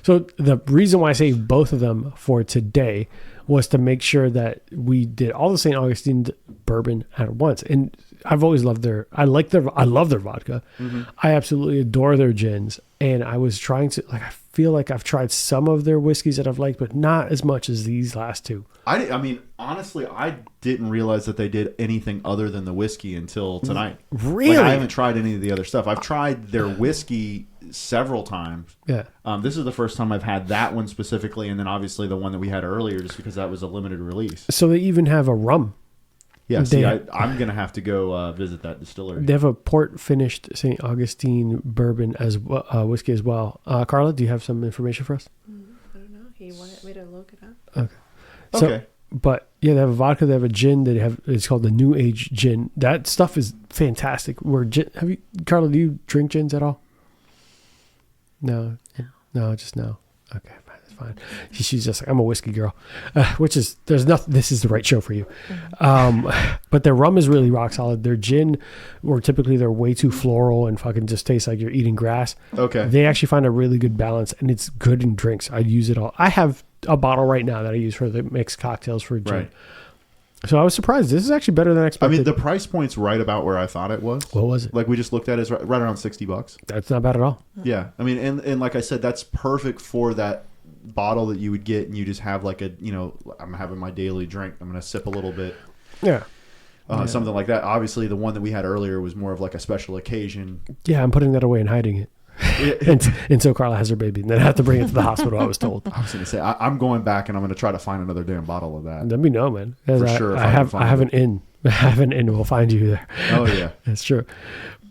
So the reason why I saved both of them for today was to make sure that we did all the St. Augustine bourbon at once. And I've always loved I love their vodka. I absolutely adore their gins. And I was trying to, I feel like I've tried some of their whiskeys that I've liked, but not as much as these last two. I mean, honestly, I didn't realize that they did anything other than the whiskey until tonight. Really? I haven't tried any of the other stuff. I've tried their whiskey several times. Yeah. This is the first time I've had that one specifically, and then obviously the one that we had earlier, just because that was a limited release. So they even have a rum. Yeah, see, I'm going to have to go visit that distillery. They have a port-finished St. Augustine bourbon as whiskey as well. Carla, do you have some information for us? I don't know. He wanted me to look it up. Okay. So, okay. But yeah, they have a vodka. They have a gin. It's called the New Age Gin. That stuff is fantastic. Carla? Do you drink gins at all? No, just no. Okay, fine, that's fine. She's just like, I'm a whiskey girl, which is there's nothing. This is the right show for you. But their rum is really rock solid. Their gin, or typically they're way too floral and fucking just tastes like you're eating grass. Okay. They actually find a really good balance, and it's good in drinks. I use it all. I have a bottle right now that I use for the mixed cocktails for gin. Right. So I was surprised. This is actually better than I expected. I mean, the price point's right about where I thought it was. What was it? Like we just looked at it, is right around $60. That's not bad at all. Yeah. I mean, and like I said, that's perfect for that bottle that you would get, and you just have like I'm having my daily drink. I'm going to sip a little bit. Yeah. Something like that. Obviously, the one that we had earlier was more of like a special occasion. Yeah, I'm putting that away and hiding it. Until Carla has her baby, and then I have to bring it to the hospital. I was told. I was going to say I'm going back and I'm going to try to find another damn bottle of that. Let me know, man. For sure. I have an in. I have an in. We'll find you there. Oh yeah, that's true.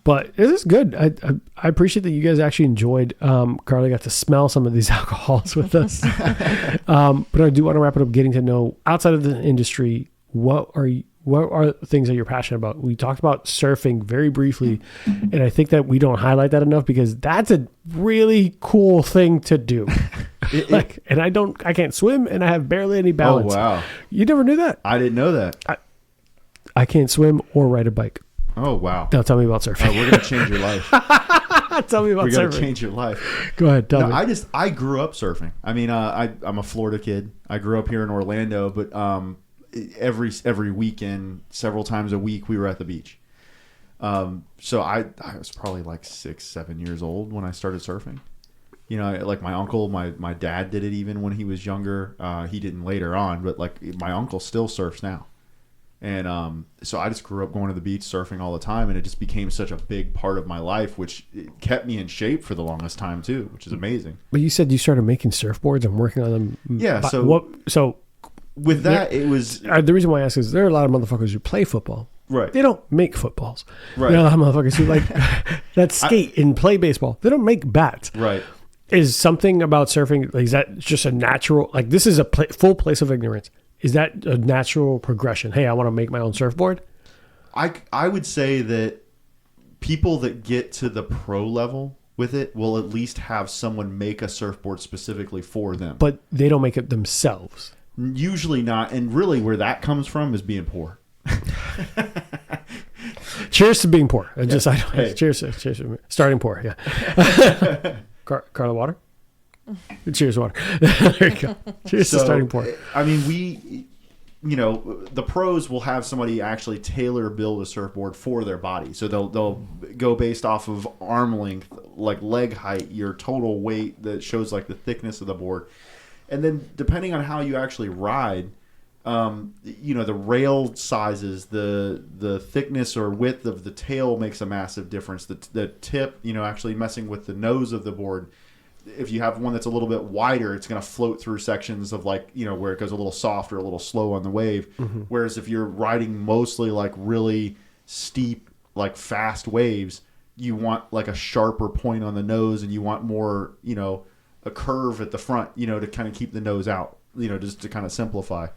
But this is good. I appreciate that you guys actually enjoyed. Carla got to smell some of these alcohols with us. But I do want to wrap it up, getting to know outside of the industry. What are things that you're passionate about? We talked about surfing very briefly, and I think that we don't highlight that enough because that's a really cool thing to do. And I can't swim, and I have barely any balance. Oh wow! You never knew that? I didn't know that. I can't swim or ride a bike. Oh wow! Now tell me about surfing. We're gonna change your life. Tell me about surfing. We're gonna change your life. Go ahead. Tell me. I grew up surfing. I mean, I'm a Florida kid. I grew up here in Orlando, but every weekend, several times a week, we were at the beach. So I was probably like 6-7 years old when I started surfing. Like my uncle, my dad did it even when he was younger. He didn't later on, but like my uncle still surfs now. And so I just grew up going to the beach, surfing all the time, and it just became such a big part of my life, which it kept me in shape for the longest time too, which is amazing. But you said you started making surfboards and working on them. Yeah. So with that, it was the reason why I ask is there are a lot of motherfuckers who play football. Right. They don't make footballs. Right. There are a lot of motherfuckers who like that skate and play baseball. They don't make bats. Right. Is something about surfing, like, is that just a natural, like this is a full place of ignorance. Is that a natural progression? Hey, I want to make my own surfboard. I would say that people that get to the pro level with it will at least have someone make a surfboard specifically for them. But they don't make it themselves. Usually not. And really where that comes from is being poor. Cheers to being poor. Hey. Cheers. Starting poor, yeah. Carla, water? Cheers, water. There you go. Cheers to starting poor. I mean, the pros will have somebody actually tailor build a surfboard for their body. So they'll go based off of arm length, like leg height, your total weight that shows like the thickness of the board. And then depending on how you actually ride, the rail sizes, the thickness or width of the tail makes a massive difference. The tip, actually messing with the nose of the board. If you have one that's a little bit wider, it's going to float through sections of where it goes a little soft or a little slow on the wave. Mm-hmm. Whereas if you're riding mostly like really steep, like fast waves, you want like a sharper point on the nose and you want more, a curve at the front, to kind of keep the nose out, just to kind of simplify.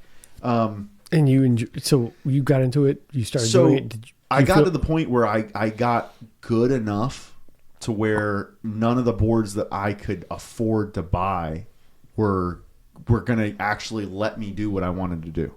And so you got into it, you started doing it. I got to the point where I got good enough to where none of the boards that I could afford to buy were going to actually let me do what I wanted to do.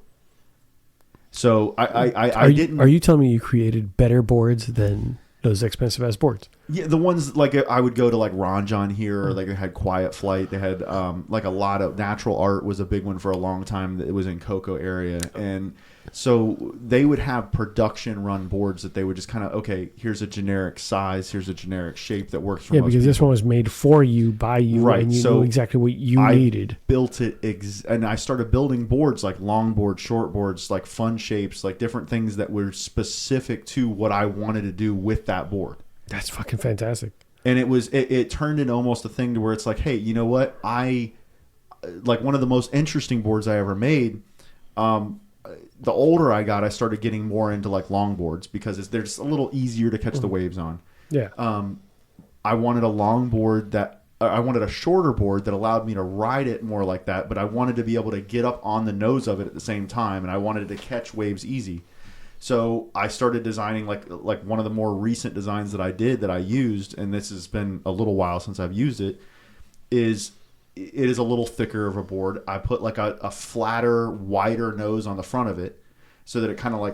So I didn't. Are you telling me you created better boards than those expensive ass boards? Yeah, the ones like I would go to like Ron John here, or like they had Quiet Flight. They had like a lot of Natural Art was a big one for a long time. It was in Cocoa area, and so they would have production run boards that they would just kind of, okay, here's a generic size, here's a generic shape that works for most because people. this one was made for you, by you, right. And you so knew exactly what you needed. Built it, and I started building boards like long boards, short boards, like fun shapes, like different things that were specific to what I wanted to do with that board. That's fucking fantastic. And it turned into almost a thing to where it's like, hey, you know what? Like one of the most interesting boards I ever made. The older I got, I started getting more into like longboards because they're just a little easier to catch the waves on. Yeah. I wanted a longboard I wanted a shorter board that allowed me to ride it more like that, but I wanted to be able to get up on the nose of it at the same time, and I wanted to catch waves easy. So I started designing like one of the more recent designs that I did that I used, and this has been a little while since I've used it, is a little thicker of a board. I put like a flatter, wider nose on the front of it so that it kind of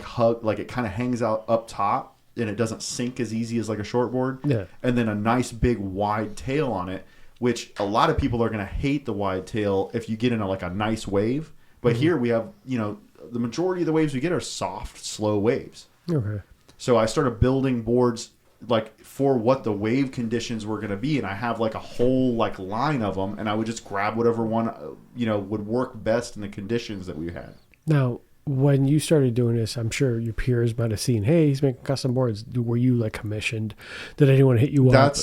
it kind of hangs out up top and it doesn't sink as easy as like a short board. Yeah. And then a nice big wide tail on it, which a lot of people are going to hate the wide tail if you get in a nice wave. But here we have, the majority of the waves we get are soft, slow waves. Okay. So I started building boards like for what the wave conditions were going to be, and I have like a whole like line of them, and I would just grab whatever one would work best in the conditions that we had. Now, when you started doing this, I'm sure your peers might have seen, hey, he's making custom boards. Were you like commissioned? Did anyone hit you up?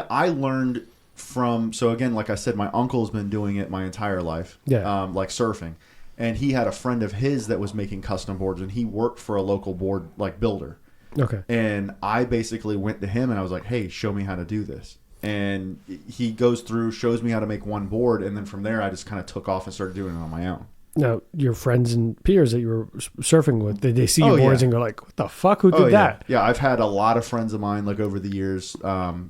I learned from, so again, like I said, my uncle's been doing it my entire life. Yeah. Like surfing. And he had a friend of his that was making custom boards, and he worked for a local board like builder. Okay. And I basically went to him and I was like, hey, show me how to do this. And he goes through, shows me how to make one board, and then from there I just kind of took off and started doing it on my own. Now, your friends and peers that you were surfing with, did they see your boards and go like, what the fuck? Who did that? Yeah, I've had a lot of friends of mine like over the years,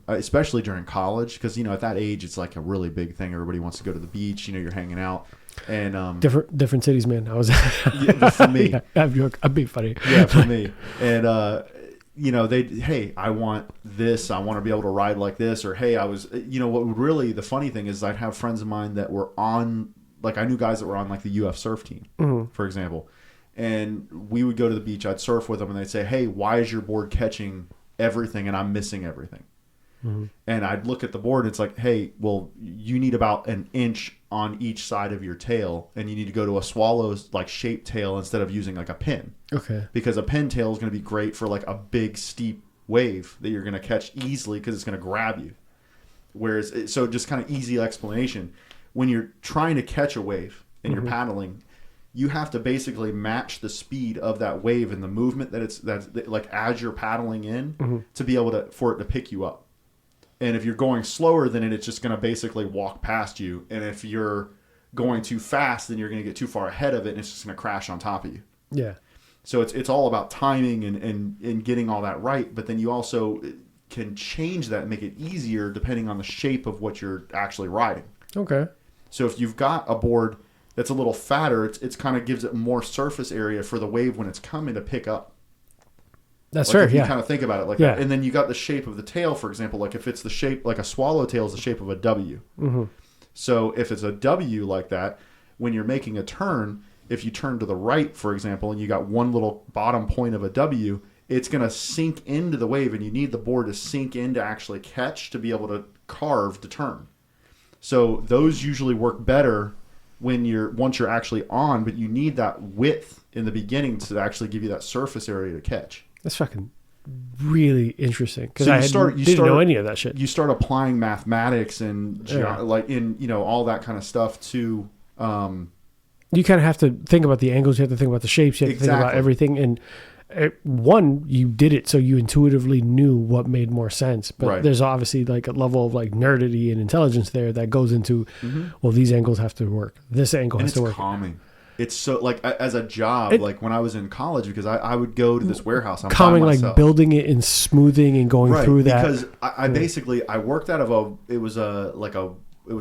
especially during college, because, at that age it's like a really big thing. Everybody wants to go to the beach, you're hanging out. And different cities, man. I was for me. I'd be funny. Yeah, for me. And hey, I want this. I want to be able to ride like this. Or hey, I was. What would really, the funny thing is, I'd have friends of mine that were on, like I knew guys that were on like the UF surf team, for example, and we would go to the beach. I'd surf with them, and they'd say, hey, why is your board catching everything and I'm missing everything? Mm-hmm. And I'd look at the board and it's like, hey, well, you need about an inch on each side of your tail, and you need to go to a swallow's like shaped tail instead of using like a pin. Okay. Because a pin tail is going to be great for like a big steep wave that you're going to catch easily because it's going to grab you. Whereas, so just kind of easy explanation, when you're trying to catch a wave and you're paddling, you have to basically match the speed of that wave and the movement that's like as you're paddling in to be able for it to pick you up. And if you're going slower than it, it's just going to basically walk past you. And if you're going too fast, then you're going to get too far ahead of it, and it's just going to crash on top of you. Yeah. So it's all about timing and getting all that right. But then you also can change that and make it easier depending on the shape of what you're actually riding. Okay. So if you've got a board that's a little fatter, it's kind of gives it more surface area for the wave when it's coming to pick up. That's like fair. If yeah. you kind of think about it like that. And then you got the shape of the tail, for example. Like if it's the shape, like a swallowtail is the shape of a W. Mm-hmm. So if it's a W like that, when you're making a turn, if you turn to the right, for example, and you got one little bottom point of a W, it's going to sink into the wave, and you need the board to sink in to actually catch to be able to carve to turn. So those usually work better once you're actually on, but you need that width in the beginning to actually give you that surface area to catch. That's fucking really interesting because So didn't know any of that shit. You start applying mathematics and like in all that kind of stuff to. You kind of have to think about the angles. You have to think about the shapes. You have to think about everything. And one, you did it so you intuitively knew what made more sense. But there's obviously like a level of like nerdity and intelligence there that goes into, well, these angles have to work. This angle has to work. It's calming. It's so like as a job, like when I was in college, because I would go to this warehouse. I'm calming, like building it and smoothing and going through that. Because I basically I worked out of it was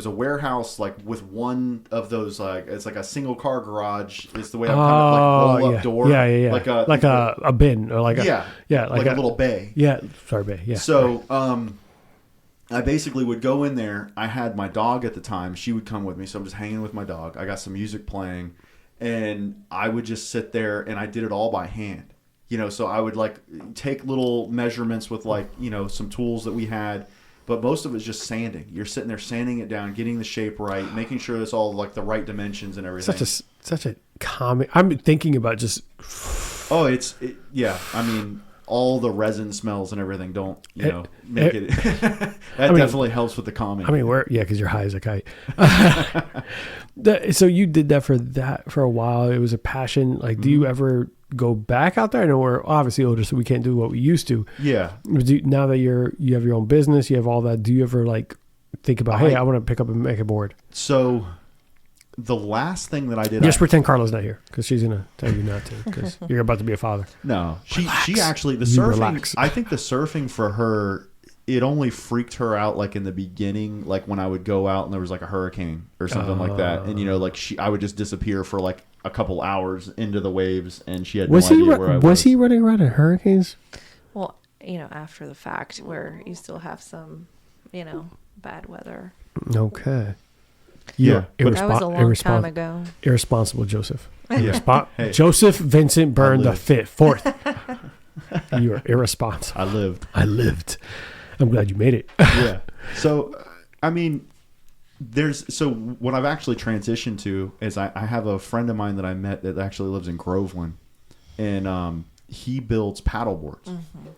a warehouse like with one of those like it's like a single car garage is the way I kind of like roll up door. Yeah. Like a bin or like like a little bay. Yeah, sorry, bay. Yeah. So I basically would go in there. I had my dog at the time. She would come with me, so I'm just hanging with my dog. I got some music playing, and I would just sit there and I did it all by hand. So I would like take little measurements with like some tools that we had. But most of it's just sanding. You're sitting there sanding it down, getting the shape right, making sure it's all like the right dimensions and everything. Such a common. I'm thinking about just. Oh, yeah. I mean, all the resin smells and everything don't make it. That definitely helps with the calming. I mean, because you're high as a kite. So you did that for a while. It was a passion. Like, do you ever go back out there? I know we're obviously older, so we can't do what we used to. Yeah. Now that you have your own business, you have all that. Do you ever like think about, hey, I want to pick up and make a board? So the last thing that I did, just pretend Carla's not here because she's gonna tell you not to because you're about to be a father. No, she actually surfing. Relax. I think the surfing for her, it only freaked her out like in the beginning, like when I would go out and there was like a hurricane or something like that, and I would just disappear for like a couple hours into the waves, and she had no idea where I was. Was he running around in hurricanes? Well, after the fact, where you still have some, bad weather. Okay. Yeah, that was a long time ago. Irresponsible Joseph. Yeah. Hey. Joseph Vincent Byrne the fourth. You are irresponsible. I lived. I'm glad you made it. Yeah. So, I mean, what I've actually transitioned to is I have a friend of mine that I met that actually lives in Groveland, and he builds paddle boards. Mm-hmm.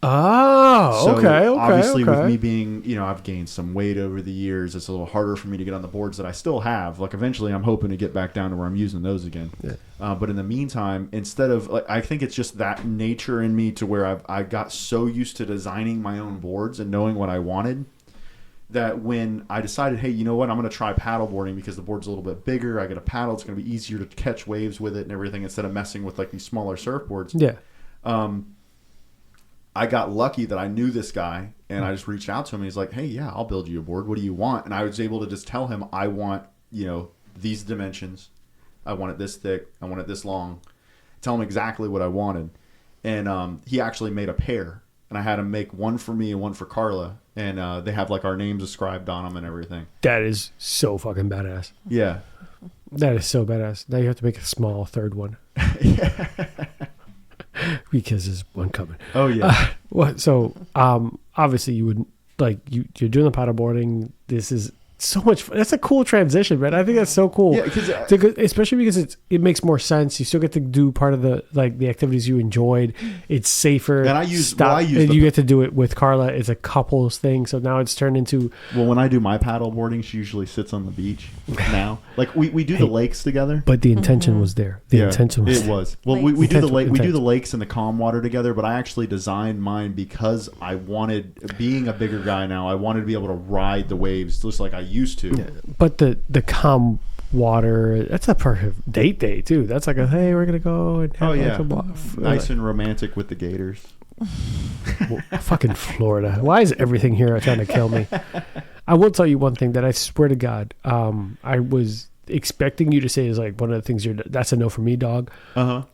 Oh, okay. Obviously, with me being, I've gained some weight over the years, it's a little harder for me to get on the boards that I still have. Like, eventually, I'm hoping to get back down to where I'm using those again. Yeah. But in the meantime, instead of, like, I think it's just that nature in me to where I got so used to designing my own boards and knowing what I wanted that when I decided, hey, you know what, I'm going to try paddleboarding because the board's a little bit bigger. I get a paddle. It's going to be easier to catch waves with it and everything instead of messing with, like, these smaller surfboards. Yeah. I got lucky that I knew this guy, and I just reached out to him. And he's like, hey, yeah, I'll build you a board. What do you want? And I was able to just tell him, I want, these dimensions. I want it this thick. I want it this long. Tell him exactly what I wanted. And he actually made a pair. And I had him make one for me and one for Carla. And they have, like, our names inscribed on them and everything. That is so fucking badass. Yeah. That is so badass. Now you have to make a small third one. Yeah. Because there's one coming. Oh yeah. So obviously you would like you're doing the paddleboarding. This is so much fun. That's a cool transition, man. I think that's so cool. Yeah, especially because it makes more sense. You still get to do part of the activities you enjoyed. It's safer. And you get to do it with Carla. It's a couples thing. So now it's turned into. Well, when I do my paddleboarding, she usually sits on the beach. Now, like we do the lakes together. But the intention was there. The intention was. It was. Well, we do the lake. We do the lakes and the calm water together. But I actually designed mine because I wanted, being a bigger guy now, I wanted to be able to ride the waves just like I used to. Yeah. But the calm water, that's a perfect date day too. That's like hey, we're gonna go and have nice and romantic with the gators. Fucking Florida. Why is everything here trying to kill me? I will tell you one thing that I swear to God, I was expecting you to say is like one of the things that's a no for me, dog.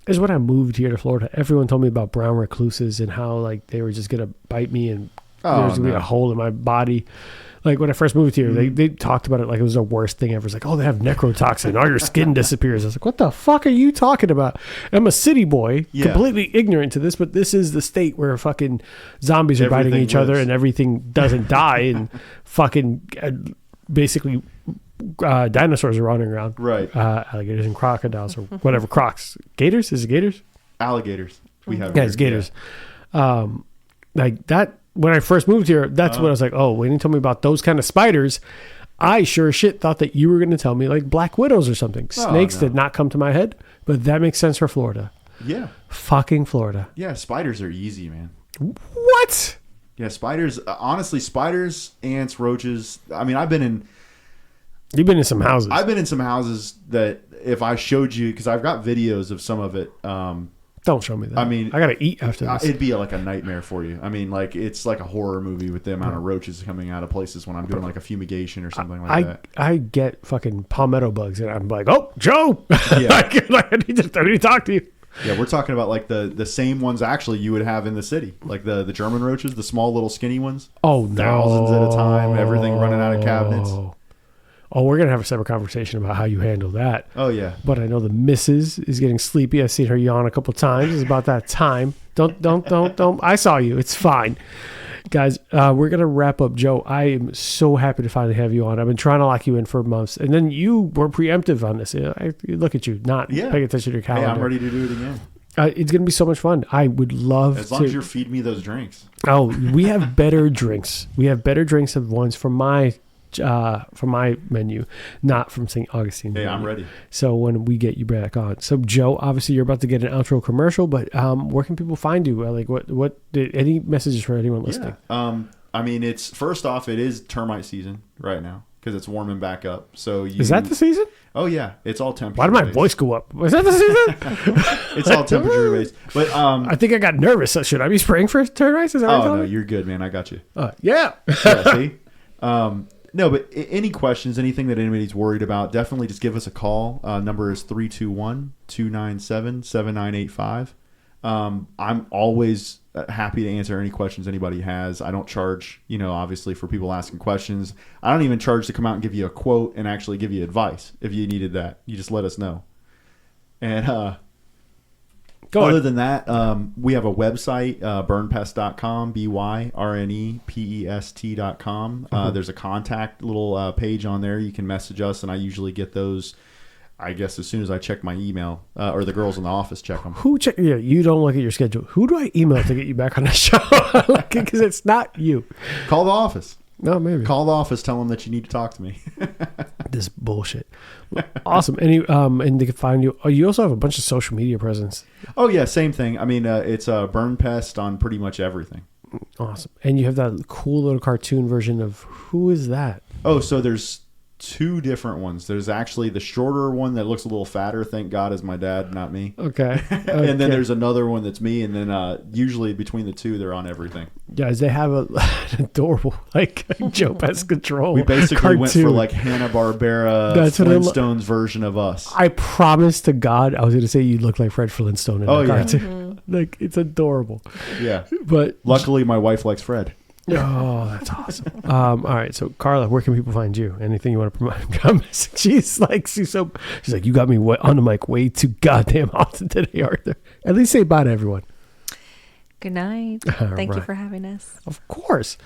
Is when I moved here to Florida, everyone told me about brown recluses and how like they were just gonna bite me and there was gonna be a hole in my body. Like when I first moved here, they talked about it like it was the worst thing ever. It's like, oh, they have necrotoxin. All your skin disappears. I was like, what the fuck are you talking about? I'm a city boy, completely ignorant to this, but this is the state where fucking zombies are biting each other and everything doesn't die and fucking basically dinosaurs are running around. Right. Alligators and crocodiles or whatever. Crocs. Gators? Is it gators? Alligators. We have. Yeah, it's gators. Yeah. Like that. When I first moved here, that's when I was like, oh, when you told me about those kind of spiders, I sure as shit thought that you were going to tell me like black widows or something. Snakes did not come to my head, but that makes sense for Florida. Yeah. Fucking Florida. Yeah, spiders are easy, man. What? Yeah, spiders, honestly, spiders, ants, roaches. I mean, You've been in some houses. I've been in some houses that if I showed you, because I've got videos of some of it. Don't show me that. I mean, I got to eat after this. It'd be like a nightmare for you. I mean, like it's like a horror movie with the amount of roaches coming out of places when I'm doing like a fumigation or something like that. I get fucking palmetto bugs and I'm like, oh, Joe. Yeah. I need to talk to you. Yeah, we're talking about like the same ones actually you would have in the city. Like the German roaches, the small little skinny ones. Oh, no. Thousands at a time, everything running out of cabinets. Oh, we're going to have a separate conversation about how you handle that. Oh, yeah. But I know the missus is getting sleepy. I've seen her yawn a couple times. It's about that time. Don't. I saw you. It's fine. Guys, we're going to wrap up. Joe, I am so happy to finally have you on. I've been trying to lock you in for months. And then you were preemptive on this. Look at you, not paying attention to your calendar. Hey, I'm ready to do it again. It's going to be so much fun. I would love as long as you feed me those drinks. Oh, we have better drinks. We have better drinks than ones from my menu, not from St. Augustine. Hey, menu. I'm ready. So when we get you back on. So Joe, obviously you're about to get an outro commercial, but where can people find you? Like what any messages for anyone listening? Yeah. I mean, it's first off, it is termite season right now because it's warming back up. So is that the season? Oh yeah, it's all temperature. Why did my voice go up? Was that the season? It's all temperature based. But I think I got nervous. So should I be spraying for termites? Is that what no, you're good, man. I got you. Yeah. See. No, but any questions, anything that anybody's worried about, definitely just give us a call. Number is 321-297-7985. I'm always happy to answer any questions anybody has. I don't charge, obviously for people asking questions. I don't even charge to come out and give you a quote and actually give you advice if you needed that. You just let us know. And other than that, we have a website, burnpest.com, BYRNEPEST.com. There's a contact little page on there. You can message us, and I usually get those, I guess, as soon as I check my email, or the girls in the office check them. Yeah, you don't look at your schedule. Who do I email to get you back on the show? Because it's not you. Call the office. No, maybe. Call the office. Tell them that you need to talk to me. This bullshit. Awesome. And they can find you. Oh, you also have a bunch of social media presence. Oh yeah, same thing. I mean, it's Burn Pest on pretty much everything. Awesome. And you have that cool little cartoon version of who is that? Oh, so there's two different ones. There's actually the shorter one that looks a little fatter. Thank God is my dad, not me. Okay. And then there's another one that's me. And then usually between the two, they're on everything. Guys, they have an adorable Joe Pest Control. We basically cartoon. went for Hanna-Barbera, Flintstones version of us. I promise to God, I was going to say you look like Fred Flintstone in the cartoon. Mm-hmm. It's adorable. Yeah. But luckily, my wife likes Fred. Oh, that's awesome. All right. So, Carla, where can people find you? Anything you want to promote? She's like, you got me on the mic way too goddamn often today, Arthur. At least say bye to everyone. Good night. Thank you for having us. Of course.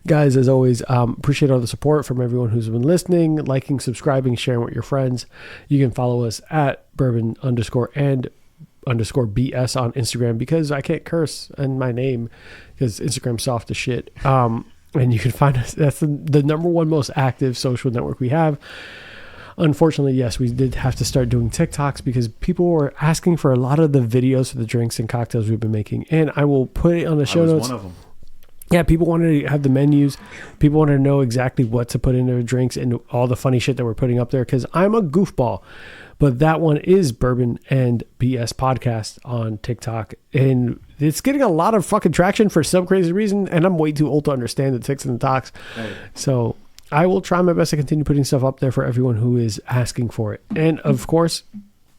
Guys, as always, appreciate all the support from everyone who's been listening, liking, subscribing, sharing with your friends. You can follow us at bourbon_and_BS on Instagram because I can't curse in my name because Instagram's soft as shit. And you can find us. That's the number one most active social network we have. Unfortunately, yes, we did have to start doing TikToks because people were asking for a lot of the videos for the drinks and cocktails we've been making. And I will put it on the show notes. One of them. Yeah, people wanted to have the menus. People wanted to know exactly what to put in their drinks and all the funny shit that we're putting up there because I'm a goofball. But that one is Bourbon and BS Podcast on TikTok. And it's getting a lot of fucking traction for some crazy reason. And I'm way too old to understand the ticks and the talks. Right. So I will try my best to continue putting stuff up there for everyone who is asking for it. And of course,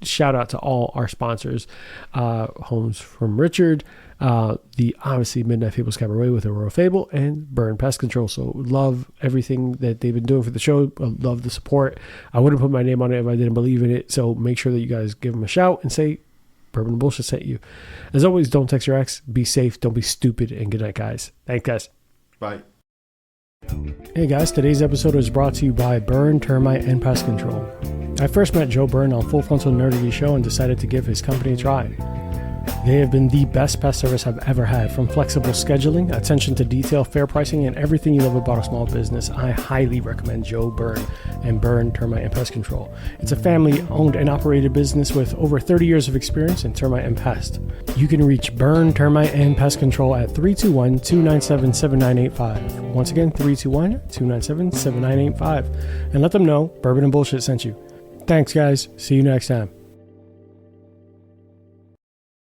shout out to all our sponsors. Homes from Richard. The obviously Midnight Fables Cabaret with Aurora Fable and Burn Pest Control. So love everything that they've been doing for the show. I love the support. I wouldn't put my name on it if I didn't believe in it. So make sure that you guys give them a shout and say Bourbon and BullSh sent you. As always, don't text your ex. Be safe. Don't be stupid. And good night, guys. Thanks, guys. Bye. Hey guys, today's episode is brought to you by Burn, Termite, and Pest Control. I first met Joe Byrne on Full Frontal Nerdity Show and decided to give his company a try. They have been the best pest service I've ever had, from flexible scheduling, attention to detail, fair pricing, and everything you love about a small business. I highly recommend Joe Byrne and Burn, Termite, and Pest Control. It's a family-owned and operated business with over 30 years of experience in termite and pest. You can reach Burn, Termite, and Pest Control at 321-297-7985. Once again, 321-297-7985. And let them know Bourbon and BullSh sent you. Thanks, guys. See you next time.